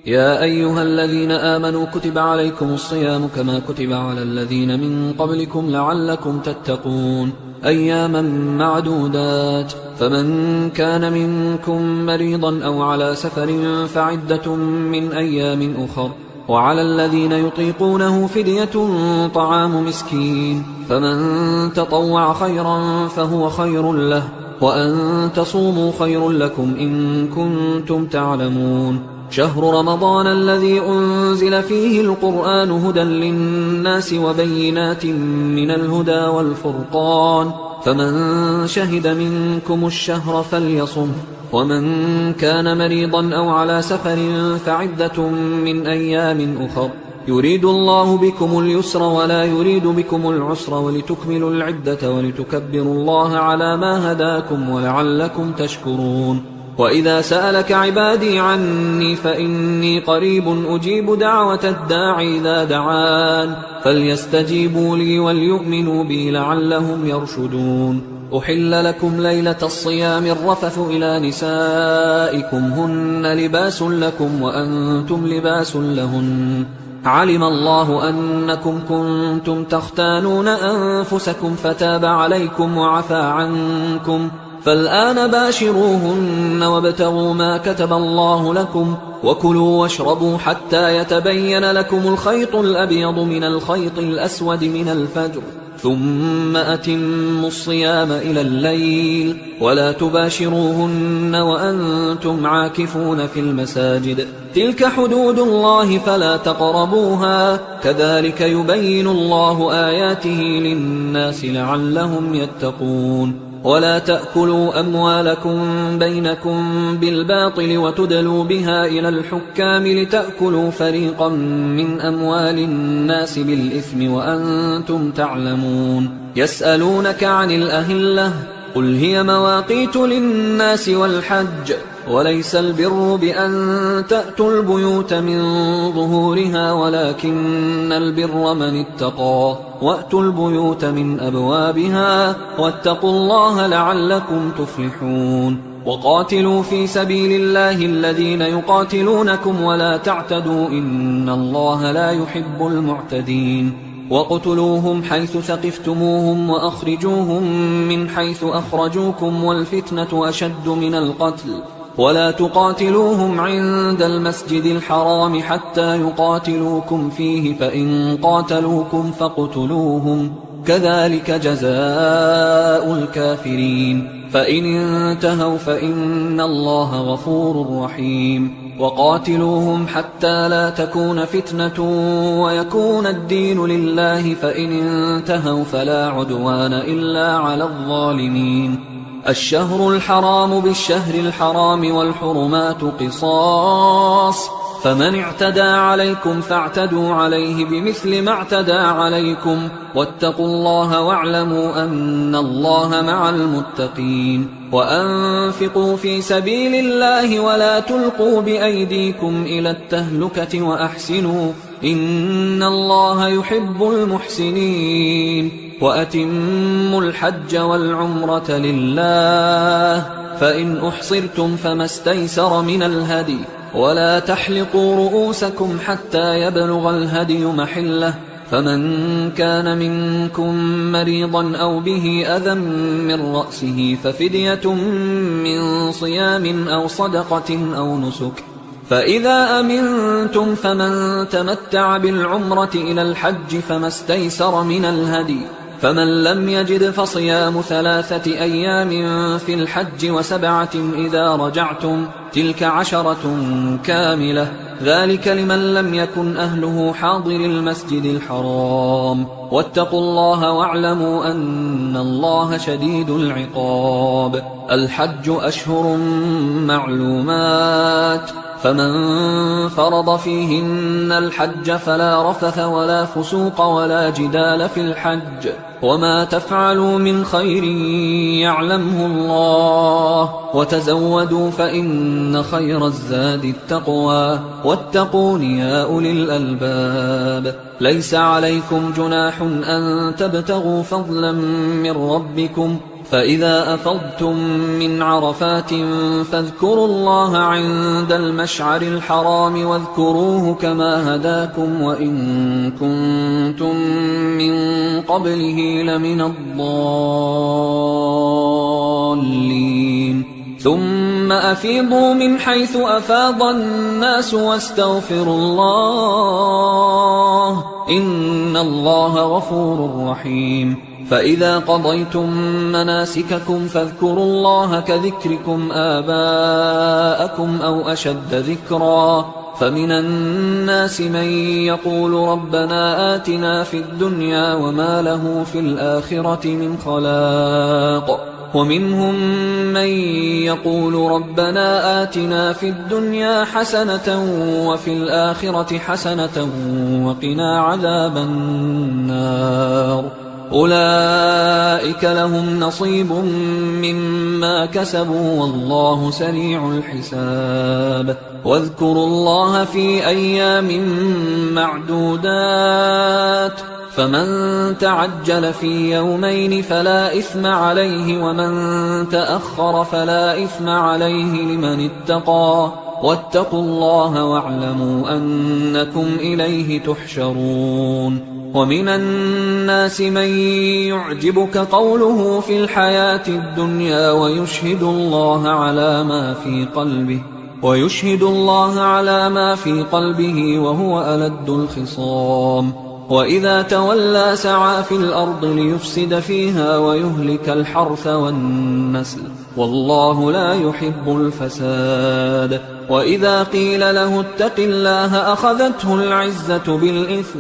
يا أيها الذين آمنوا كتب عليكم الصيام كما كتب على الذين من قبلكم لعلكم تتقون أياما معدودات، فمن كان منكم مريضا أو على سفر فعدة من أيام أخر، وعلى الذين يطيقونه فدية طعام مسكين، فمن تطوع خيرا فهو خير له، وأن تصوموا خير لكم إن كنتم تعلمون. شهر رمضان الذي أنزل فيه القرآن هدى للناس وبينات من الهدى والفرقان، فمن شهد منكم الشهر فليصم، ومن كان مريضا أو على سفر فعدة من أيام أخر، يريد الله بكم اليسر ولا يريد بكم العسر ولتكملوا العدة ولتكبروا الله على ما هداكم ولعلكم تشكرون. وإذا سألك عبادي عني فإني قريب أجيب دعوة الداعي إذا دعان، فليستجيبوا لي وليؤمنوا بي لعلهم يرشدون. أحل لكم ليلة الصيام الرفث إلى نسائكم هن لباس لكم وأنتم لباس لهن، علم الله أنكم كنتم تختانون أنفسكم فتاب عليكم وعفى عنكم، فالآن باشروهن وابتغوا ما كتب الله لكم، وكلوا واشربوا حتى يتبين لكم الخيط الأبيض من الخيط الأسود من الفجر، ثم أتموا الصيام إلى الليل، ولا تباشروهن وأنتم عاكفون في المساجد، تلك حدود الله فلا تقربوها، كذلك يبين الله آياته للناس لعلهم يتقون. ولا تأكلوا أموالكم بينكم بالباطل وتدلوا بها إلى الحكام لتأكلوا فريقا من أموال الناس بالإثم وأنتم تعلمون. يسألونك عن الأهلة قل هي مواقيت للناس والحج، وليس البر بأن تأتوا البيوت من ظهورها ولكن البر من اتقى، وأتوا البيوت من أبوابها واتقوا الله لعلكم تفلحون. وقاتلوا في سبيل الله الذين يقاتلونكم ولا تعتدوا إن الله لا يحب المعتدين. وقتلوهم حيث ثقفتموهم وأخرجوهم من حيث أخرجوكم والفتنة أشد من القتل، ولا تقاتلوهم عند المسجد الحرام حتى يقاتلوكم فيه، فإن قاتلوكم فاقتلوهم، كذلك جزاء الكافرين، فإن انتهوا فإن الله غفور رحيم. وقاتلوهم حتى لا تكون فتنة ويكون الدين لله، فإن انتهوا فلا عدوان إلا على الظالمين. الشهر الحرام بالشهر الحرام والحرمات قصاص، فمن اعتدى عليكم فاعتدوا عليه بمثل ما اعتدى عليكم، واتقوا الله واعلموا أن الله مع المتقين. وأنفقوا في سبيل الله ولا تلقوا بأيديكم إلى التهلكة وأحسنوا إن الله يحب المحسنين. وأتموا الحج والعمرة لله، فإن أحصرتم فما استيسر من الهدي، ولا تحلقوا رؤوسكم حتى يبلغ الهدي محله، فمن كان منكم مريضا أو به أذى من رأسه ففدية من صيام أو صدقة أو نسك، فإذا أمنتم فمن تمتع بالعمرة إلى الحج فما استيسر من الهدي، فمن لم يجد فصيام 3 أيام في الحج و7 إذا رجعتم، تلك 10 كاملة، ذلك لمن لم يكن أهله حاضر المسجد الحرام. واتقوا الله واعلموا أن الله شديد العقاب. الحج أشهر معلومات، فمن فرض فيهن الحج فلا رفث ولا فسوق ولا جدال في الحج، وما تفعلوا من خير يعلمه الله، وتزودوا فإن خير الزاد التقوى واتقون يا أولي الألباب. ليس عليكم جناح أن تبتغوا فضلا من ربكم، فإذا أفضتم من عرفات فاذكروا الله عند المشعر الحرام واذكروه كما هداكم وإن كنتم من قبله لمن الضالين. ثم أفيضوا من حيث أفاض الناس واستغفروا الله إن الله غفور رحيم. فإذا قضيتم مناسككم فاذكروا الله كذكركم آباءكم أو أشد ذكرا. فمن الناس من يقول ربنا آتنا في الدنيا وما له في الآخرة من خلاق، ومنهم من يقول ربنا آتنا في الدنيا حسنة وفي الآخرة حسنة وقنا عذاب النار. أولئك لهم نصيب مما كسبوا والله سريع الحساب. واذكروا الله في أيام معدودات، فمن تعجل في يومين فلا إثم عليه ومن تأخر فلا إثم عليه لمن اتقى. واتقوا الله واعلموا أنكم إليه تحشرون. ومن الناس من يعجبك قوله في الحياة الدنيا ويشهد الله على ما في قلبه وهو ألد الخصام. وإذا تولى سعى في الأرض ليفسد فيها ويهلك الحرث والنسل والله لا يحب الفساد. وإذا قيل له اتق الله أخذته العزة بالإثم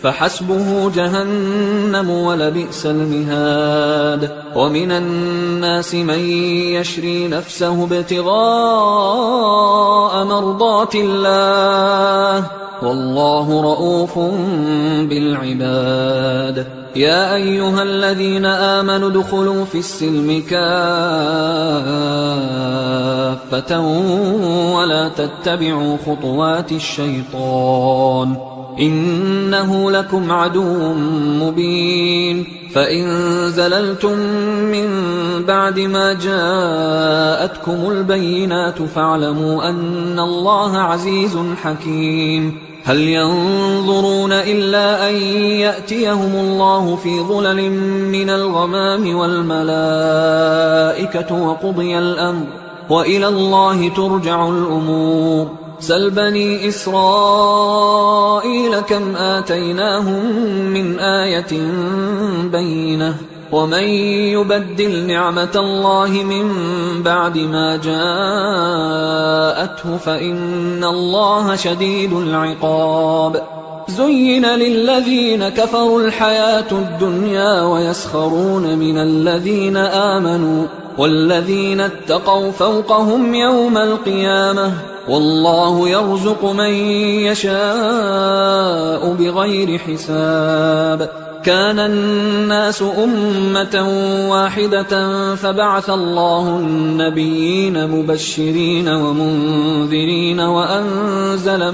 فحسبه جهنم ولبئس المهاد. ومن الناس من يشري نفسه ابتغاء مرضات الله والله رؤوف بالعباد. يا أيها الذين آمنوا ادخلوا في السلم كافة ولا تتبعوا خطوات الشيطان إنه لكم عدو مبين. فإن زللتم من بعد ما جاءتكم البينات فاعلموا أن الله عزيز حكيم. هل ينظرون إلا أن يأتيهم الله في ظلل من الغمام والملائكة وقضي الأمر وإلى الله ترجع الأمور. سل بني إسرائيل كم آتيناهم من آية بينة ومن يبدل نعمة الله من بعد ما جاءته فإن الله شديد العقاب. زين للذين كفروا الحياة الدنيا ويسخرون من الذين آمنوا والذين اتقوا فوقهم يوم القيامة والله يرزق من يشاء بغير حساب. كان الناس أمة واحدة فبعث الله النبيين مبشرين ومنذرين وأنزل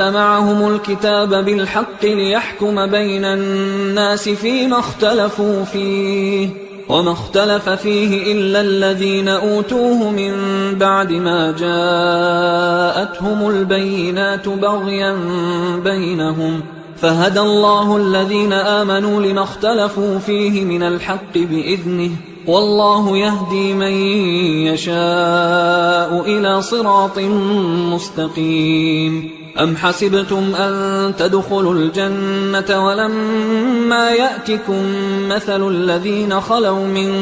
معهم الكتاب بالحق ليحكم بين الناس فيما اختلفوا فيه وما اختلف فيه إلا الذين أوتوه من بعد ما جاءتهم البينات بغيا بينهم فهدى الله الذين آمنوا لما اختلفوا فيه من الحق بإذنه والله يهدي من يشاء إلى صراط مستقيم. أم حسبتم أن تدخلوا الجنة ولما يأتكم مثل الذين خلوا من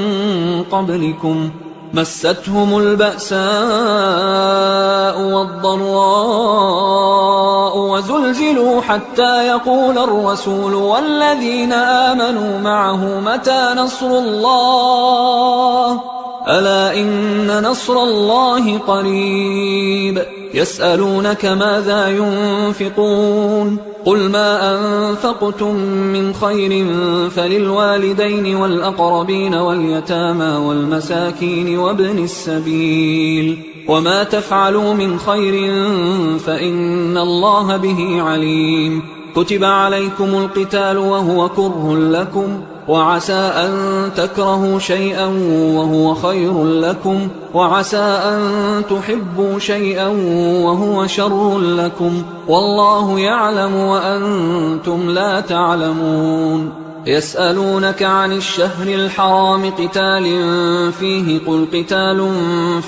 قبلكم مستهم البأساء والضراء وزلزلوا حتى يقول الرسول والذين آمنوا معه متى نصر الله ألا إن نصر الله قريب. يسألونك ماذا ينفقون قل ما أنفقتم من خير فللوالدين والأقربين واليتامى والمساكين وابن السبيل وما تفعلوا من خير فإن الله به عليم كتب عليكم القتال وهو كره لكم وعسى أن تكرهوا شيئا وهو خير لكم وعسى أن تحبوا شيئا وهو شر لكم والله يعلم وأنتم لا تعلمون يسألونك عن الشهر الحرام قتال فيه قل قتال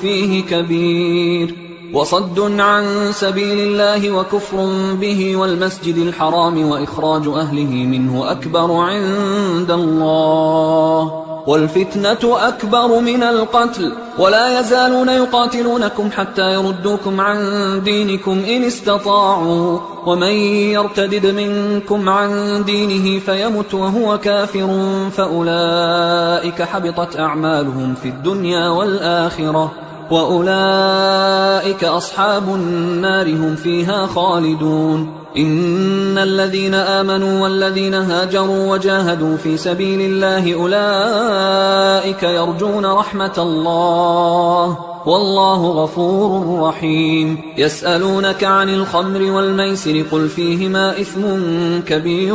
فيه كبير وصد عن سبيل الله وكفر به والمسجد الحرام وإخراج أهله منه أكبر عند الله والفتنة أكبر من القتل ولا يزالون يقاتلونكم حتى يردوكم عن دينكم إن استطاعوا ومن يرتدد منكم عن دينه فيمت وهو كافر فأولئك حبطت أعمالهم في الدنيا والآخرة وأولئك أصحاب النار هم فيها خالدون إن الذين آمنوا والذين هاجروا وجاهدوا في سبيل الله أولئك يرجون رحمة الله والله غفور رحيم يسألونك عن الخمر والميسر قل فيهما إثم كبير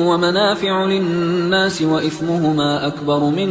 ومنافع للناس وإثمهما أكبر من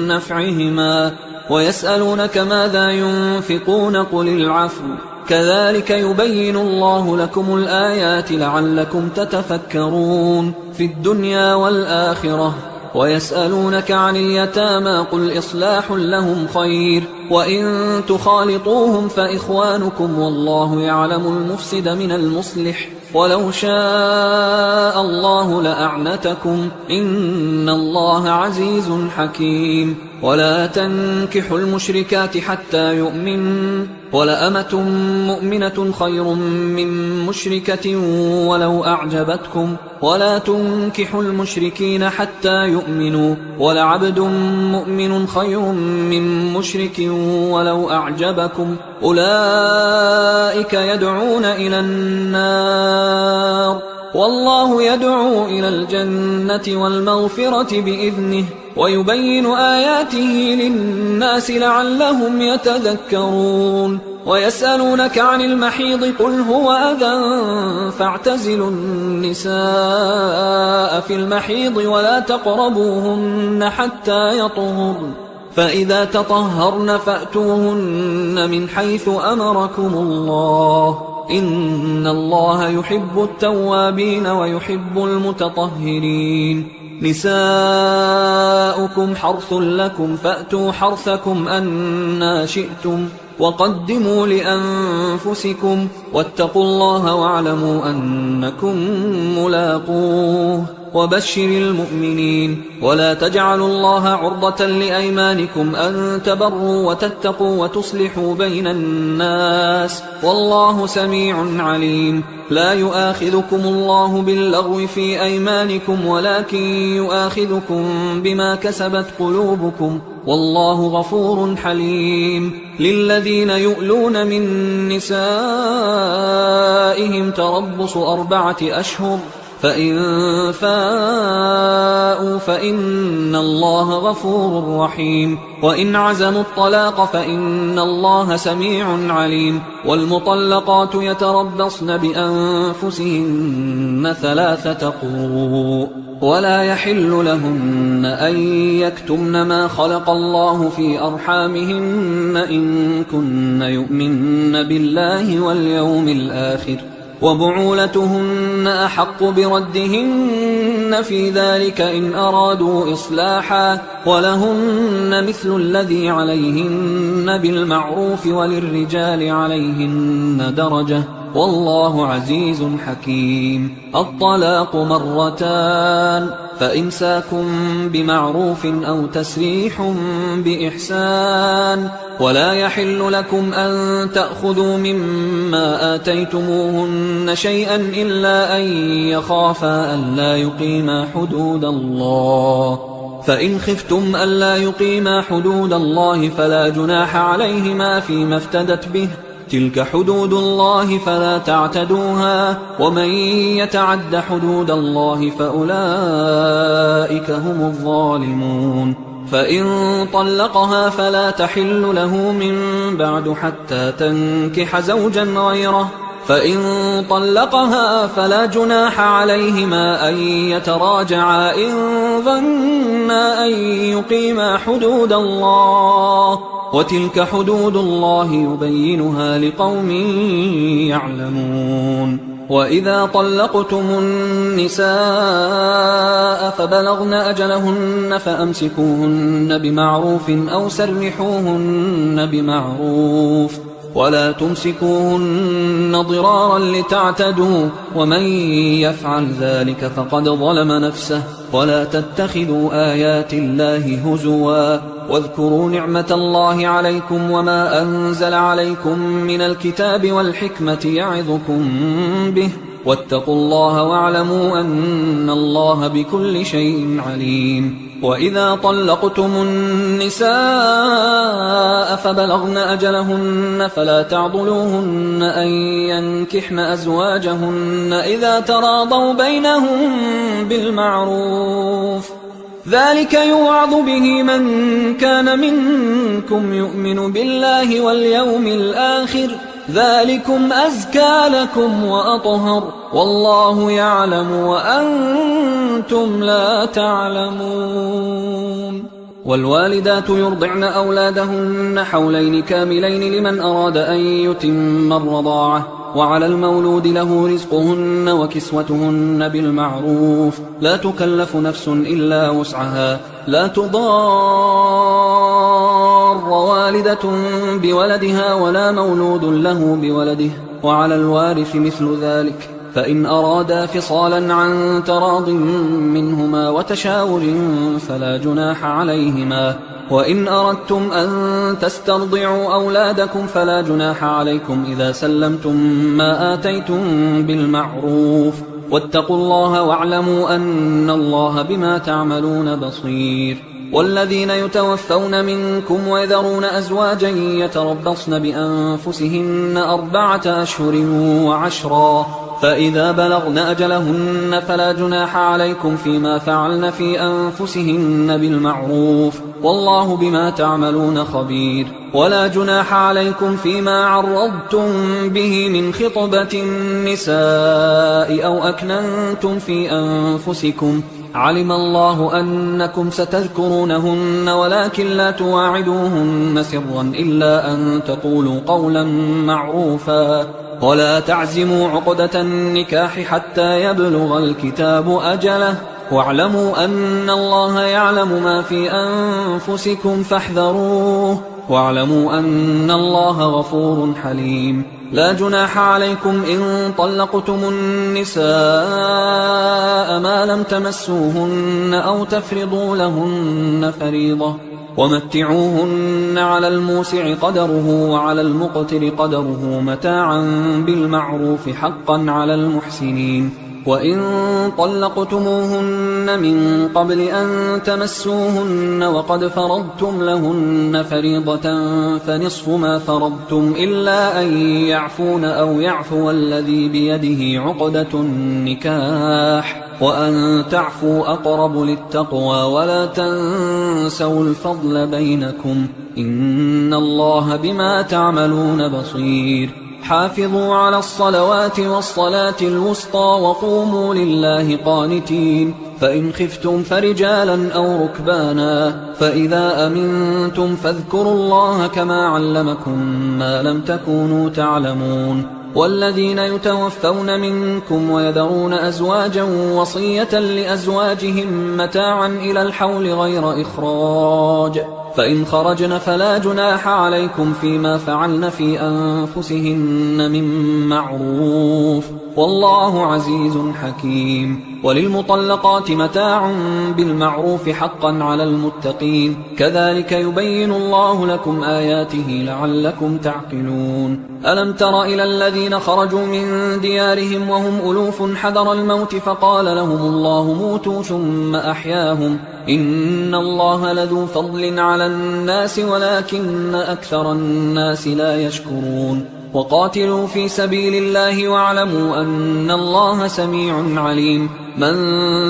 نفعهما ويسألونك ماذا ينفقون قل العفو كذلك يبين الله لكم الآيات لعلكم تتفكرون في الدنيا والآخرة ويسألونك عن اليتامى قل إصلاح لهم خير وإن تخالطوهم فإخوانكم والله يعلم المفسد من المصلح ولو شاء الله لأعنتكم إن الله عزيز حكيم ولا تنكحوا المشركات حتى يؤمنوا ولأمة مؤمنة خير من مشركة ولو أعجبتكم ولا تنكحوا المشركين حتى يؤمنوا ولعبد مؤمن خير من مشرك ولو أعجبكم أولئك يدعون إلى النار والله يدعو إلى الجنة والمغفرة بإذنه ويبين آياته للناس لعلهم يتذكرون ويسألونك عن المحيض قل هو أذى فاعتزلوا النساء في المحيض ولا تقربوهن حتى يطهرن فإذا تطهرن فأتوهن من حيث أمركم الله إن الله يحب التوابين ويحب المتطهرين نساؤكم حرث لكم فأتوا حرثكم أنى شئتم وقدموا لأنفسكم واتقوا الله واعلموا أنكم ملاقوه وبشر المؤمنين ولا تجعلوا الله عرضة لأيمانكم أن تبروا وتتقوا وتصلحوا بين الناس والله سميع عليم لا يؤاخذكم الله باللغو في أيمانكم ولكن يؤاخذكم بما كسبت قلوبكم والله غفور حليم للذين يؤلون من نسائهم تربص 4 أشهر فإن فاءوا فإن الله غفور رحيم وإن عزموا الطلاق فإن الله سميع عليم والمطلقات يتربصن بأنفسهن 3 قروء ولا يحل لهن أن يكتمن ما خلق الله في أرحامهن إن كن يؤمن بالله واليوم الآخر وبعولتهن أحق بردهن في ذلك إن أرادوا إصلاحا ولهن مثل الذي عليهن بالمعروف وللرجال عليهن درجة والله عزيز حكيم الطلاق 2 فإمساك بمعروف أو تسريح بإحسان ولا يحل لكم أن تأخذوا مما آتيتموهن شيئا إلا أن يخافا ألا يقيما حدود الله فإن خفتم ألا يقيما حدود الله فلا جناح عليهما فيما افتدت به تلك حدود الله فلا تعتدوها ومن يتعد حدود الله فأولئك هم الظالمون فإن طلقها فلا تحل له من بعد حتى تنكح زوجا غيره فإن طلقها فلا جناح عليهما أن يتراجعا إن ظنا أن يقيما حدود الله وتلك حدود الله يبينها لقوم يعلمون وإذا طلقتم النساء فبلغن أجلهن فأمسكوهن بمعروف أو سرحوهن بمعروف ولا تمسكوهن ضرارا لتعتدوا ومن يفعل ذلك فقد ظلم نفسه ولا تتخذوا آيات الله هزوا واذكروا نعمة الله عليكم وما أنزل عليكم من الكتاب والحكمة يعظكم به واتقوا الله واعلموا أن الله بكل شيء عليم وإذا طلقتم النساء فبلغن أجلهن فلا تعضلوهن أن ينكحن أزواجهن إذا تراضوا بينهم بالمعروف ذلك يوعظ به من كان منكم يؤمن بالله واليوم الآخر ذلكم أزكى لكم وأطهر والله يعلم وأنتم لا تعلمون والوالدات يرضعن أولادهن حولين كاملين لمن أراد أن يتم الرضاعة وعلى المولود له رزقهن وكسوتهن بالمعروف لا تكلف نفس إلا وسعها لا تضار والدة بولدها ولا مولود له بولده وعلى الوارث مثل ذلك فإن أرادا فصالا عن تراض منهما وتشاور فلا جناح عليهما وإن أردتم أن تسترضعوا أولادكم فلا جناح عليكم إذا سلمتم ما آتيتم بالمعروف واتقوا الله واعلموا أن الله بما تعملون بصير والذين يتوفون منكم ويذرون أزواجا يتربصن بأنفسهن 4 أشهر وعشرا فإذا بلغن أجلهن فلا جناح عليكم فيما فعلن في أنفسهن بالمعروف والله بما تعملون خبير ولا جناح عليكم فيما عرضتم به من خطبة النساء أو أكننتم في أنفسكم علم الله أنكم ستذكرونهن ولكن لا تواعدوهن سرا إلا أن تقولوا قولا معروفا ولا تعزموا عقدة النكاح حتى يبلغ الكتاب أجله واعلموا أن الله يعلم ما في أنفسكم فاحذروه واعلموا أن الله غفور حليم لا جناح عليكم إن طلقتم النساء ما لم تمسوهن أو تفرضوا لهن فريضة ومتعوهن على الموسع قدره وعلى المقتر قدره متاعا بالمعروف حقا على المحسنين وإن طلقتموهن من قبل أن تمسوهن وقد فرضتم لهن فريضة فنصف ما فرضتم إلا أن يعفون أو يعفو الذي بيده عقدة النكاح وأن تعفوا أقرب للتقوى ولا تنسوا الفضل بينكم إن الله بما تعملون بصير حافظوا على الصلوات والصلاة الوسطى وقوموا لله قانتين فإن خفتم فرجالا أو ركبانا فإذا أمنتم فاذكروا الله كما علمكم ما لم تكونوا تعلمون والذين يتوفون منكم ويذرون أزواجا وصية لأزواجهم متاعا إلى الحول غير إخراج فإن خرجن فلا جناح عليكم فيما فعلن في أنفسهن من معروف والله عزيز حكيم وللمطلقات متاع بالمعروف حقا على المتقين كذلك يبين الله لكم آياته لعلكم تعقلون ألم تر إلى الذين خرجوا من ديارهم وهم ألوف حذر الموت فقال لهم الله موتوا ثم أحياهم إن الله لذو فضل على الناس ولكن أكثر الناس لا يشكرون وقاتلوا في سبيل الله واعلموا أن الله سميع عليم من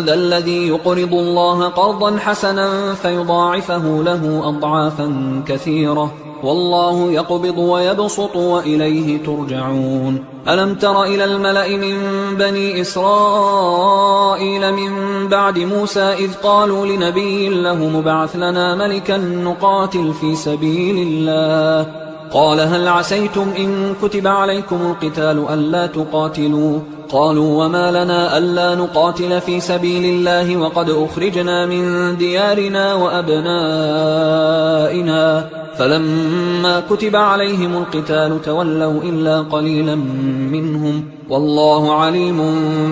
ذا الذي يقرض الله قرضا حسنا فيضاعفه له أضعافا كثيرة والله يقبض ويبسط وإليه ترجعون ألم تر إلى الملأ من بني إسرائيل من بعد موسى إذ قالوا لنبي له مبعث لنا ملكا نقاتل في سبيل الله قال هل عسيتم إن كتب عليكم القتال ألا تقاتلوا قالوا وما لنا ألا نقاتل في سبيل الله وقد أخرجنا من ديارنا وأبنائنا فلما كتب عليهم القتال تولوا إلا قليلا منهم والله عليم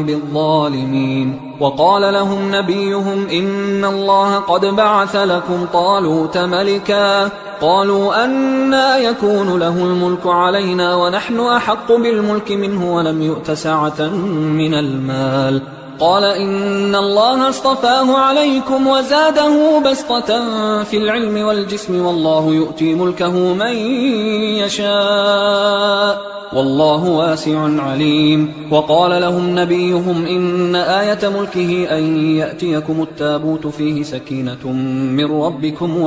بالظالمين وقال لهم نبيهم إن الله قد بعث لكم طالوت ملكا قالوا أنى يكون له الملك علينا ونحن أحق بالملك منه ولم يؤت سعة من المال قال إن الله اصطفاه عليكم وزاده بسطة في العلم والجسم والله يؤتي ملكه من يشاء والله واسع عليم وقال لهم نبيهم إن آية ملكه أن يأتيكم التابوت فيه سكينة من ربكم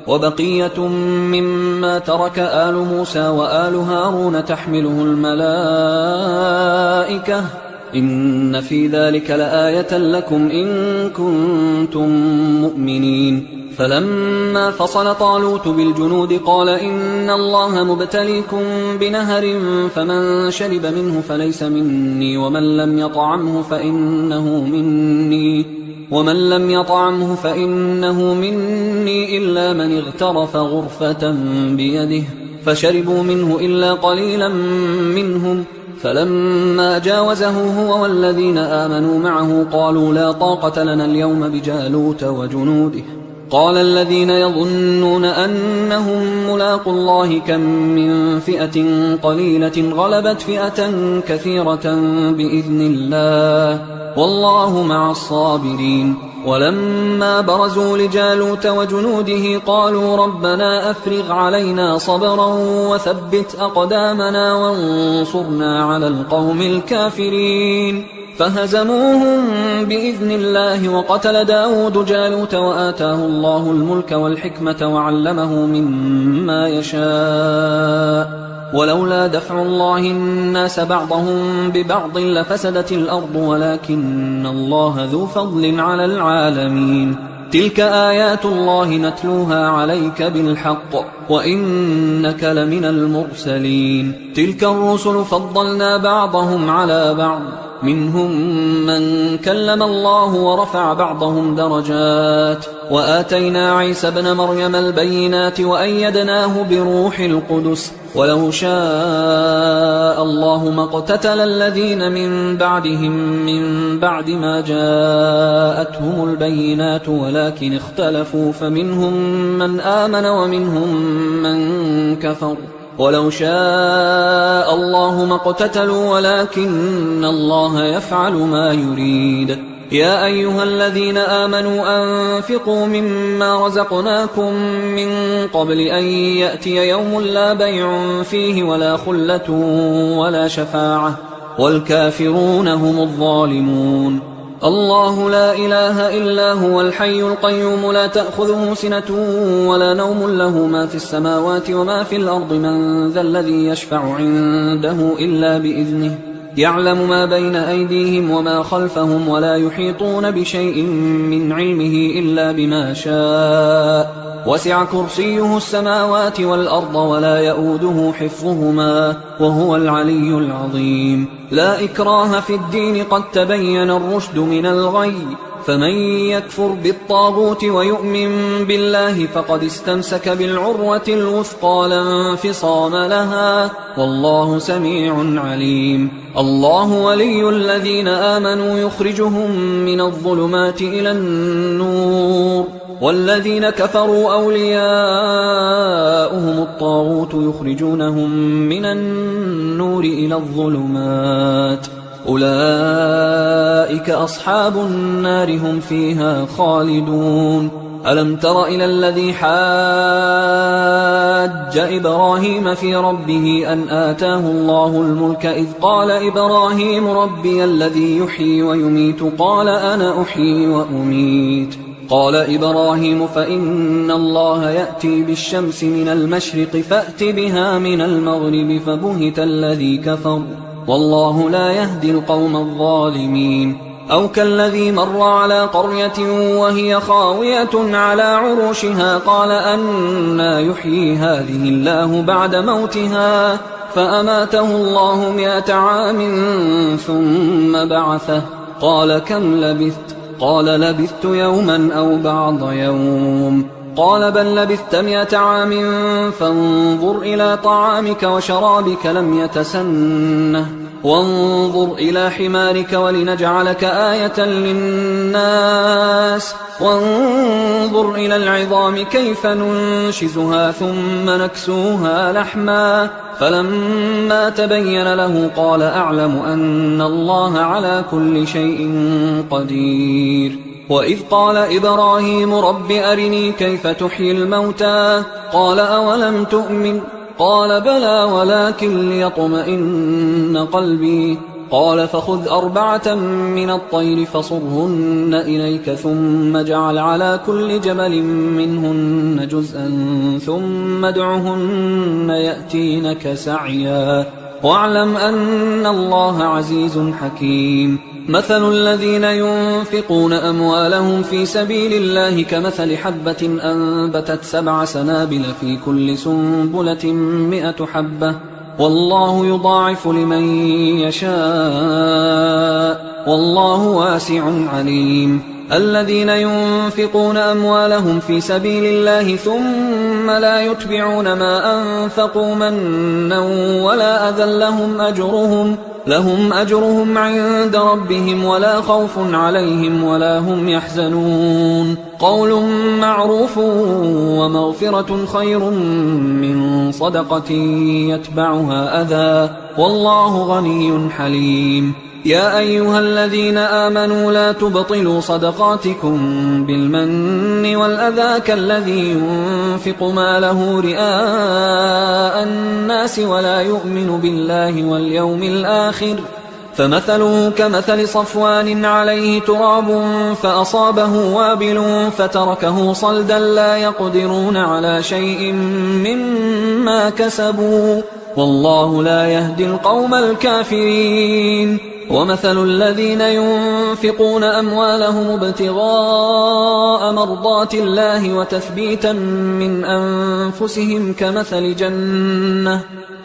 وبقية مما ترك آل موسى وآل هارون تحمله الملائكة إن في ذلك لآية لكم إن كنتم مؤمنين فلما فصل طالوت بالجنود قال إن الله مبتليكم بنهر فمن شرب منه فليس مني ومن لم يطعمه فإنه مني إلا من اغترف غرفة بيده فشربوا منه إلا قليلا منهم فلما جاوزه هو والذين آمنوا معه قالوا لا طاقة لنا اليوم بجالوت وجنوده قال الذين يظنون أنهم ملاقوا الله كم من فئة قليلة غلبت فئة كثيرة بإذن الله والله مع الصابرين ولما برزوا لجالوت وجنوده قالوا ربنا أفرغ علينا صبرا وثبت أقدامنا وانصرنا على القوم الكافرين فهزموهم بإذن الله وقتل داود جالوت وآتاه الله الملك والحكمة وعلمه مما يشاء ولولا دفع الله الناس بعضهم ببعض لفسدت الأرض ولكن الله ذو فضل على العالمين تلك آيات الله نتلوها عليك بالحق وإنك لمن المرسلين تلك الرسل فضلنا بعضهم على بعض منهم من كلم الله ورفع بعضهم درجات وآتينا عيسى ابن مريم البينات وأيدناه بروح القدس ولو شاء الله ما اقتتل الذين من بعدهم من بعد ما جاءتهم البينات ولكن اختلفوا فمنهم من آمن ومنهم من كفر ولو شاء الله ما اقتتلوا ولكن الله يفعل ما يريد يا أيها الذين آمنوا أنفقوا مما رزقناكم من قبل أن يأتي يوم لا بيع فيه ولا خلة ولا شفاعة والكافرون هم الظالمون الله لا إله إلا هو الحي القيوم لا تأخذه سنة ولا نوم له ما في السماوات وما في الأرض من ذا الذي يشفع عنده إلا بإذنه يعلم ما بين أيديهم وما خلفهم ولا يحيطون بشيء من علمه إلا بما شاء وسع كرسيه السماوات والأرض ولا يؤوده حفظهما وهو العلي العظيم لا إكراه في الدين قد تبين الرشد من الغي فمن يكفر بالطاغوت ويؤمن بالله فقد استمسك بالعروة الوثقى لا انفصام لها والله سميع عليم الله ولي الذين آمنوا يخرجهم من الظلمات إلى النور والذين كفروا أولياؤهم الطاغوت يخرجونهم من النور إلى الظلمات أولئك أصحاب النار هم فيها خالدون ألم تر إلى الذي حاج إبراهيم في ربه أن آتاه الله الملك إذ قال إبراهيم ربي الذي يحيي ويميت قال أنا أحيي وأميت قال إبراهيم فإن الله يأتي بالشمس من المشرق فأت بها من المغرب فبهت الذي كفر والله لا يهدي القوم الظالمين أو كالذي مر على قرية وهي خاوية على عروشها قال أنى يحيي هذه الله بعد موتها فأماته الله 100 عام ثم بعثه قال كم لبثت قال لبثت يوما أو بعض يوم قال بل لبثت 100 عام فانظر إلى طعامك وشرابك لم يتسنه وانظر إلى حمارك ولنجعلك آية للناس وانظر إلى العظام كيف ننشزها ثم نكسوها لحما فلما تبين له قال أعلم أن الله على كل شيء قدير وإذ قال إبراهيم رب أرني كيف تحيي الموتى قال أولم تؤمن قال بلى ولكن ليطمئن قلبي قال فخذ 4 من الطير فصرهن إليك ثم اجعل على كل جبل منهن جزءا ثم ادعهن يأتينك سعيا واعلم أن الله عزيز حكيم مثل الذين ينفقون أموالهم في سبيل الله كمثل حبة أنبتت 7 سنابل في كل سنبلة 100 حبة والله يضاعف لمن يشاء والله واسع عليم الذين ينفقون أموالهم في سبيل الله ثم لا يتبعون ما أنفقوا منا ولا أذى لهم أجرهم عند ربهم ولا خوف عليهم ولا هم يحزنون قول معروف ومغفرة خير من صدقة يتبعها أذى والله غني حليم يا أيها الذين آمنوا لا تبطلوا صدقاتكم بالمن والأذى كالذي ينفق ماله رئاء الناس ولا يؤمن بالله واليوم الآخر فمثله كمثل صفوان عليه تراب فأصابه وابل فتركه صلدا لا يقدرون على شيء مما كسبوا والله لا يهدي القوم الكافرين ومثل الذين ينفقون أموالهم ابتغاء مرضات الله وتثبيتا من أنفسهم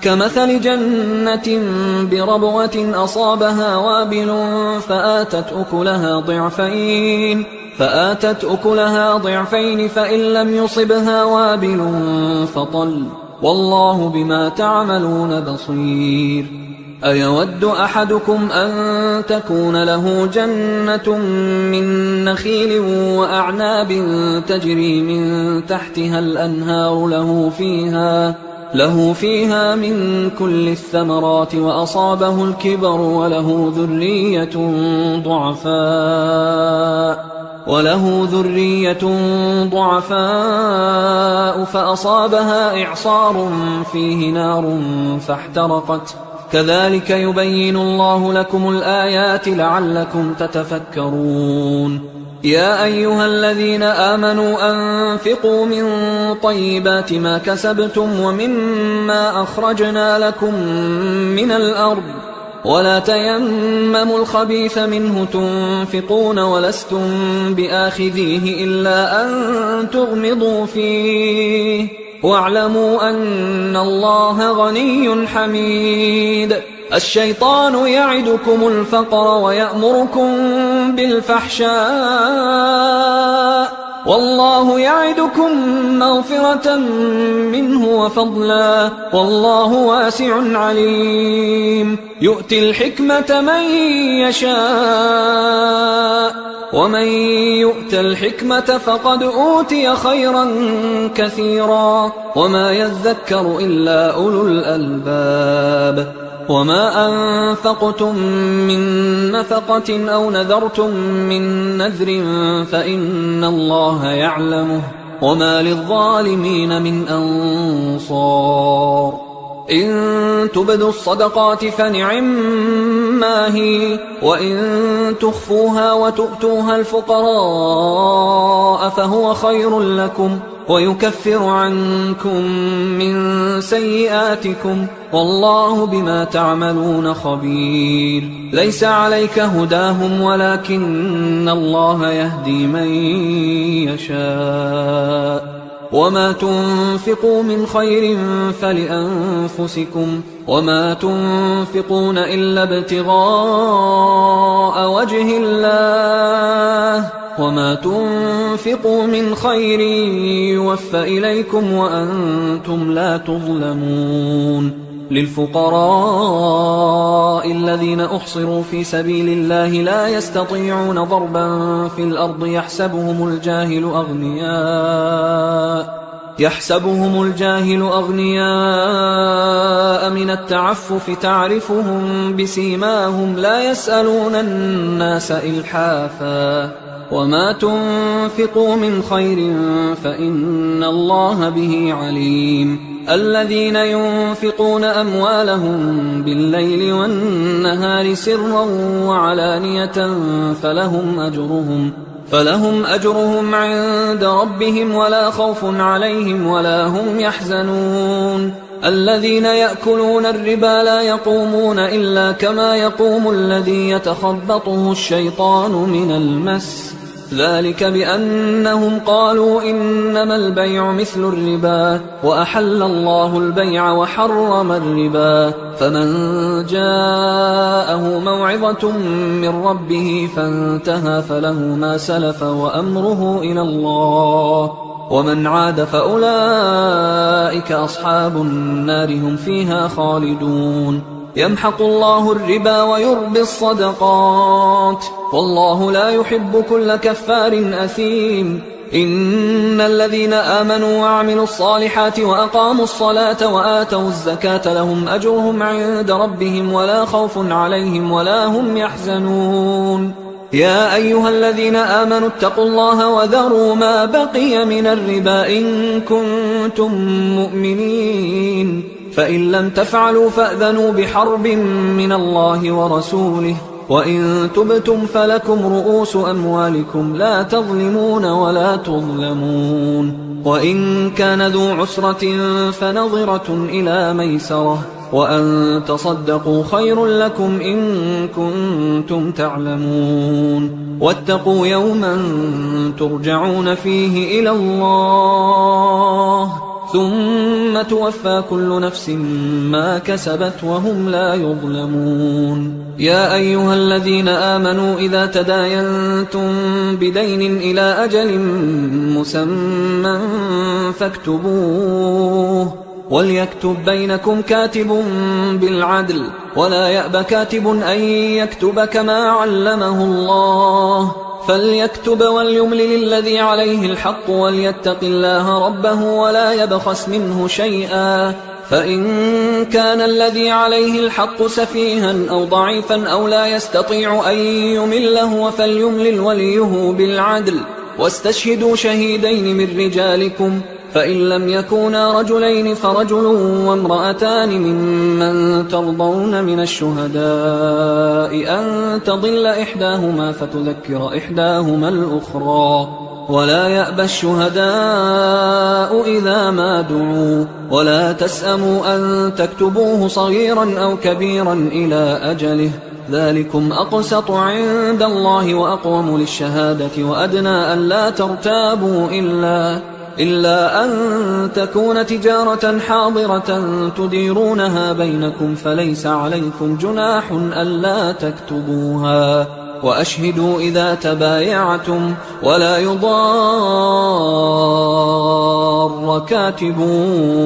كمثل جنة بربوة أصابها وابل فآتت أكلها ضعفين فإن لم يصبها وابل فطل والله بما تعملون بصير أيود أحدكم أن تكون له جنة من نخيل وأعناب تجري من تحتها الأنهار له فيها من كل الثمرات وأصابه الكبر وله ذرية ضعفاء فأصابها إعصار فيه نار فاحترقت كذلك يبين الله لكم الآيات لعلكم تتفكرون يا أيها الذين آمنوا أنفقوا من طيبات ما كسبتم ومما أخرجنا لكم من الأرض ولا تيمموا الخبيث منه تنفقون ولستم بآخذيه إلا أن تغمضوا فيه واعلموا أن الله غني حميد الشيطان يعدكم الفقر ويأمركم بالفحشاء والله يعدكم مغفرة منه وفضلا والله واسع عليم يؤتي الحكمة من يشاء ومن يؤت الحكمة فقد أوتي خيرا كثيرا وما يذكر إلا أولو الألباب وما أنفقتم من نفقة أو نذرتم من نذر فإن الله يعلمه وما للظالمين من أنصار إن تبدوا الصدقات فنعما هي وإن تخفوها وتؤتوها الفقراء فهو خير لكم ويكفر عنكم من سيئاتكم والله بما تعملون خبير ليس عليك هداهم ولكن الله يهدي من يشاء وما تنفقوا من خير فلأنفسكم وما تنفقون إلا ابتغاء وجه الله وما تنفقوا من خير يوفى إليكم وأنتم لا تظلمون للفقراء الذين أحصروا في سبيل الله لا يستطيعون ضربا في الأرض يحسبهم الجاهل أغنياء من التعفف تعرفهم بسيماهم لا يسألون الناس إلحافا وما تنفقوا من خير فإن الله به عليم الذين ينفقون أموالهم بالليل والنهار سرا وعلانية فلهم أجرهم عند ربهم ولا خوف عليهم ولا هم يحزنون الذين يأكلون الربا لا يقومون إلا كما يقوم الذي يتخبطه الشيطان من المس ذلك بأنهم قالوا إنما البيع مثل الربا وأحل الله البيع وحرم الربا فمن جاءه موعظة من ربه فانتهى فله ما سلف وأمره إلى الله ومن عاد فأولئك أصحاب النار هم فيها خالدون يمحق الله الربا ويربي الصدقات والله لا يحب كل كفار أثيم إن الذين آمنوا وعملوا الصالحات وأقاموا الصلاة وآتوا الزكاة لهم أجرهم عند ربهم ولا خوف عليهم ولا هم يحزنون يا أيها الذين آمنوا اتقوا الله وذروا ما بقي من الربا إن كنتم مؤمنين فإن لم تفعلوا فأذنوا بحرب من الله ورسوله وإن تبتم فلكم رؤوس أموالكم لا تظلمون ولا تظلمون وإن كان ذو عسرة فنظرة إلى ميسرة وأن تصدقوا خير لكم إن كنتم تعلمون واتقوا يوما ترجعون فيه إلى الله ثم توفى كل نفس ما كسبت وهم لا يظلمون يا أيها الذين آمنوا إذا تداينتم بدين إلى أجل مسمى فاكتبوه وليكتب بينكم كاتب بالعدل ولا يأب كاتب أن يكتب كما علمه الله فليكتب وليملل الذي عليه الحق وليتق الله ربه ولا يبخس منه شيئا فإن كان الذي عليه الحق سفيها أو ضعيفا أو لا يستطيع أن يمله فليملل وليه بالعدل واستشهدوا شهيدين من رجالكم فإن لم يكونا رجلين فرجل وامرأتان ممن ترضون من الشهداء أن تضل إحداهما فتذكر إحداهما الأخرى ولا يأبى الشهداء إذا ما دعوا ولا تسأموا أن تكتبوه صغيرا أو كبيرا إلى أجله ذلكم أقسط عند الله وأقوم للشهادة وأدنى أن لا ترتابوا إلا أن تكون تجارة حاضرة تديرونها بينكم فليس عليكم جناح ألا تكتبوها وأشهدوا إذا تبايعتم ولا يضار كاتب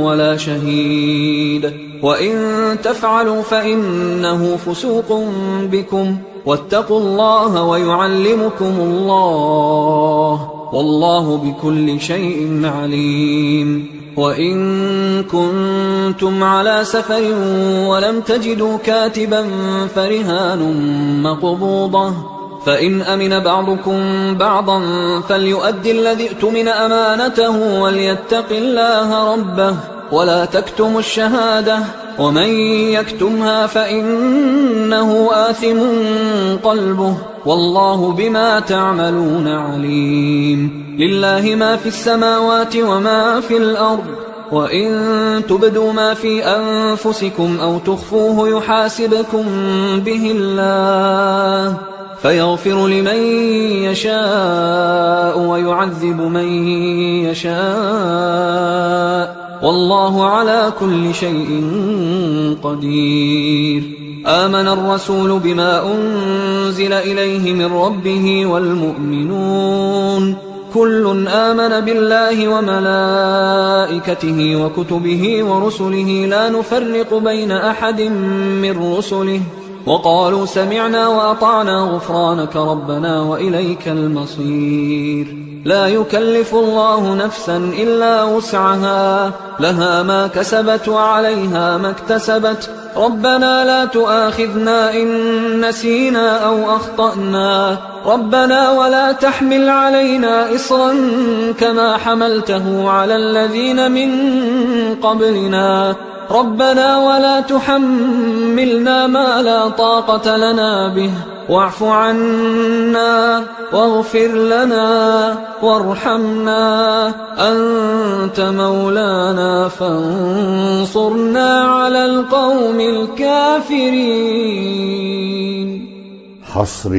ولا شهيد وإن تفعلوا فإنه فسوق بكم واتقوا الله ويعلمكم الله والله بكل شيء عليم. وإن كنتم على سفر ولم تجدوا كاتبا فرهان مقبوضة، فإن أمن بعضكم بعضا فليؤدي الذي اؤتمن أمانته وليتق الله ربه ولا تكتموا الشهادة، ومن يكتمها فإنه آثم قلبه والله بما تعملون عليم. لله ما في السماوات وما في الأرض، وإن تبدوا ما في أنفسكم أو تخفوه يحاسبكم به الله فيغفر لمن يشاء ويعذب من يشاء والله على كل شيء قدير. آمن الرسول بما أنزل إليه من ربه والمؤمنون كل آمن بالله وملائكته وكتبه ورسله لا نفرق بين أحد من رسله وقالوا سمعنا وأطعنا غفرانك ربنا وإليك المصير. لا يكلف الله نفسا إلا وسعها، لها ما كسبت وعليها ما اكتسبت. ربنا لا تؤاخذنا إن نسينا أو أخطأنا، ربنا ولا تحمل علينا إصرا كما حملته على الذين من قبلنا، ربنا ولا تحملنا ما لا طاقة لنا به، واعف عنا واغفر لنا وارحمنا، أنت مولانا فانصرنا على القوم الكافرين. حصري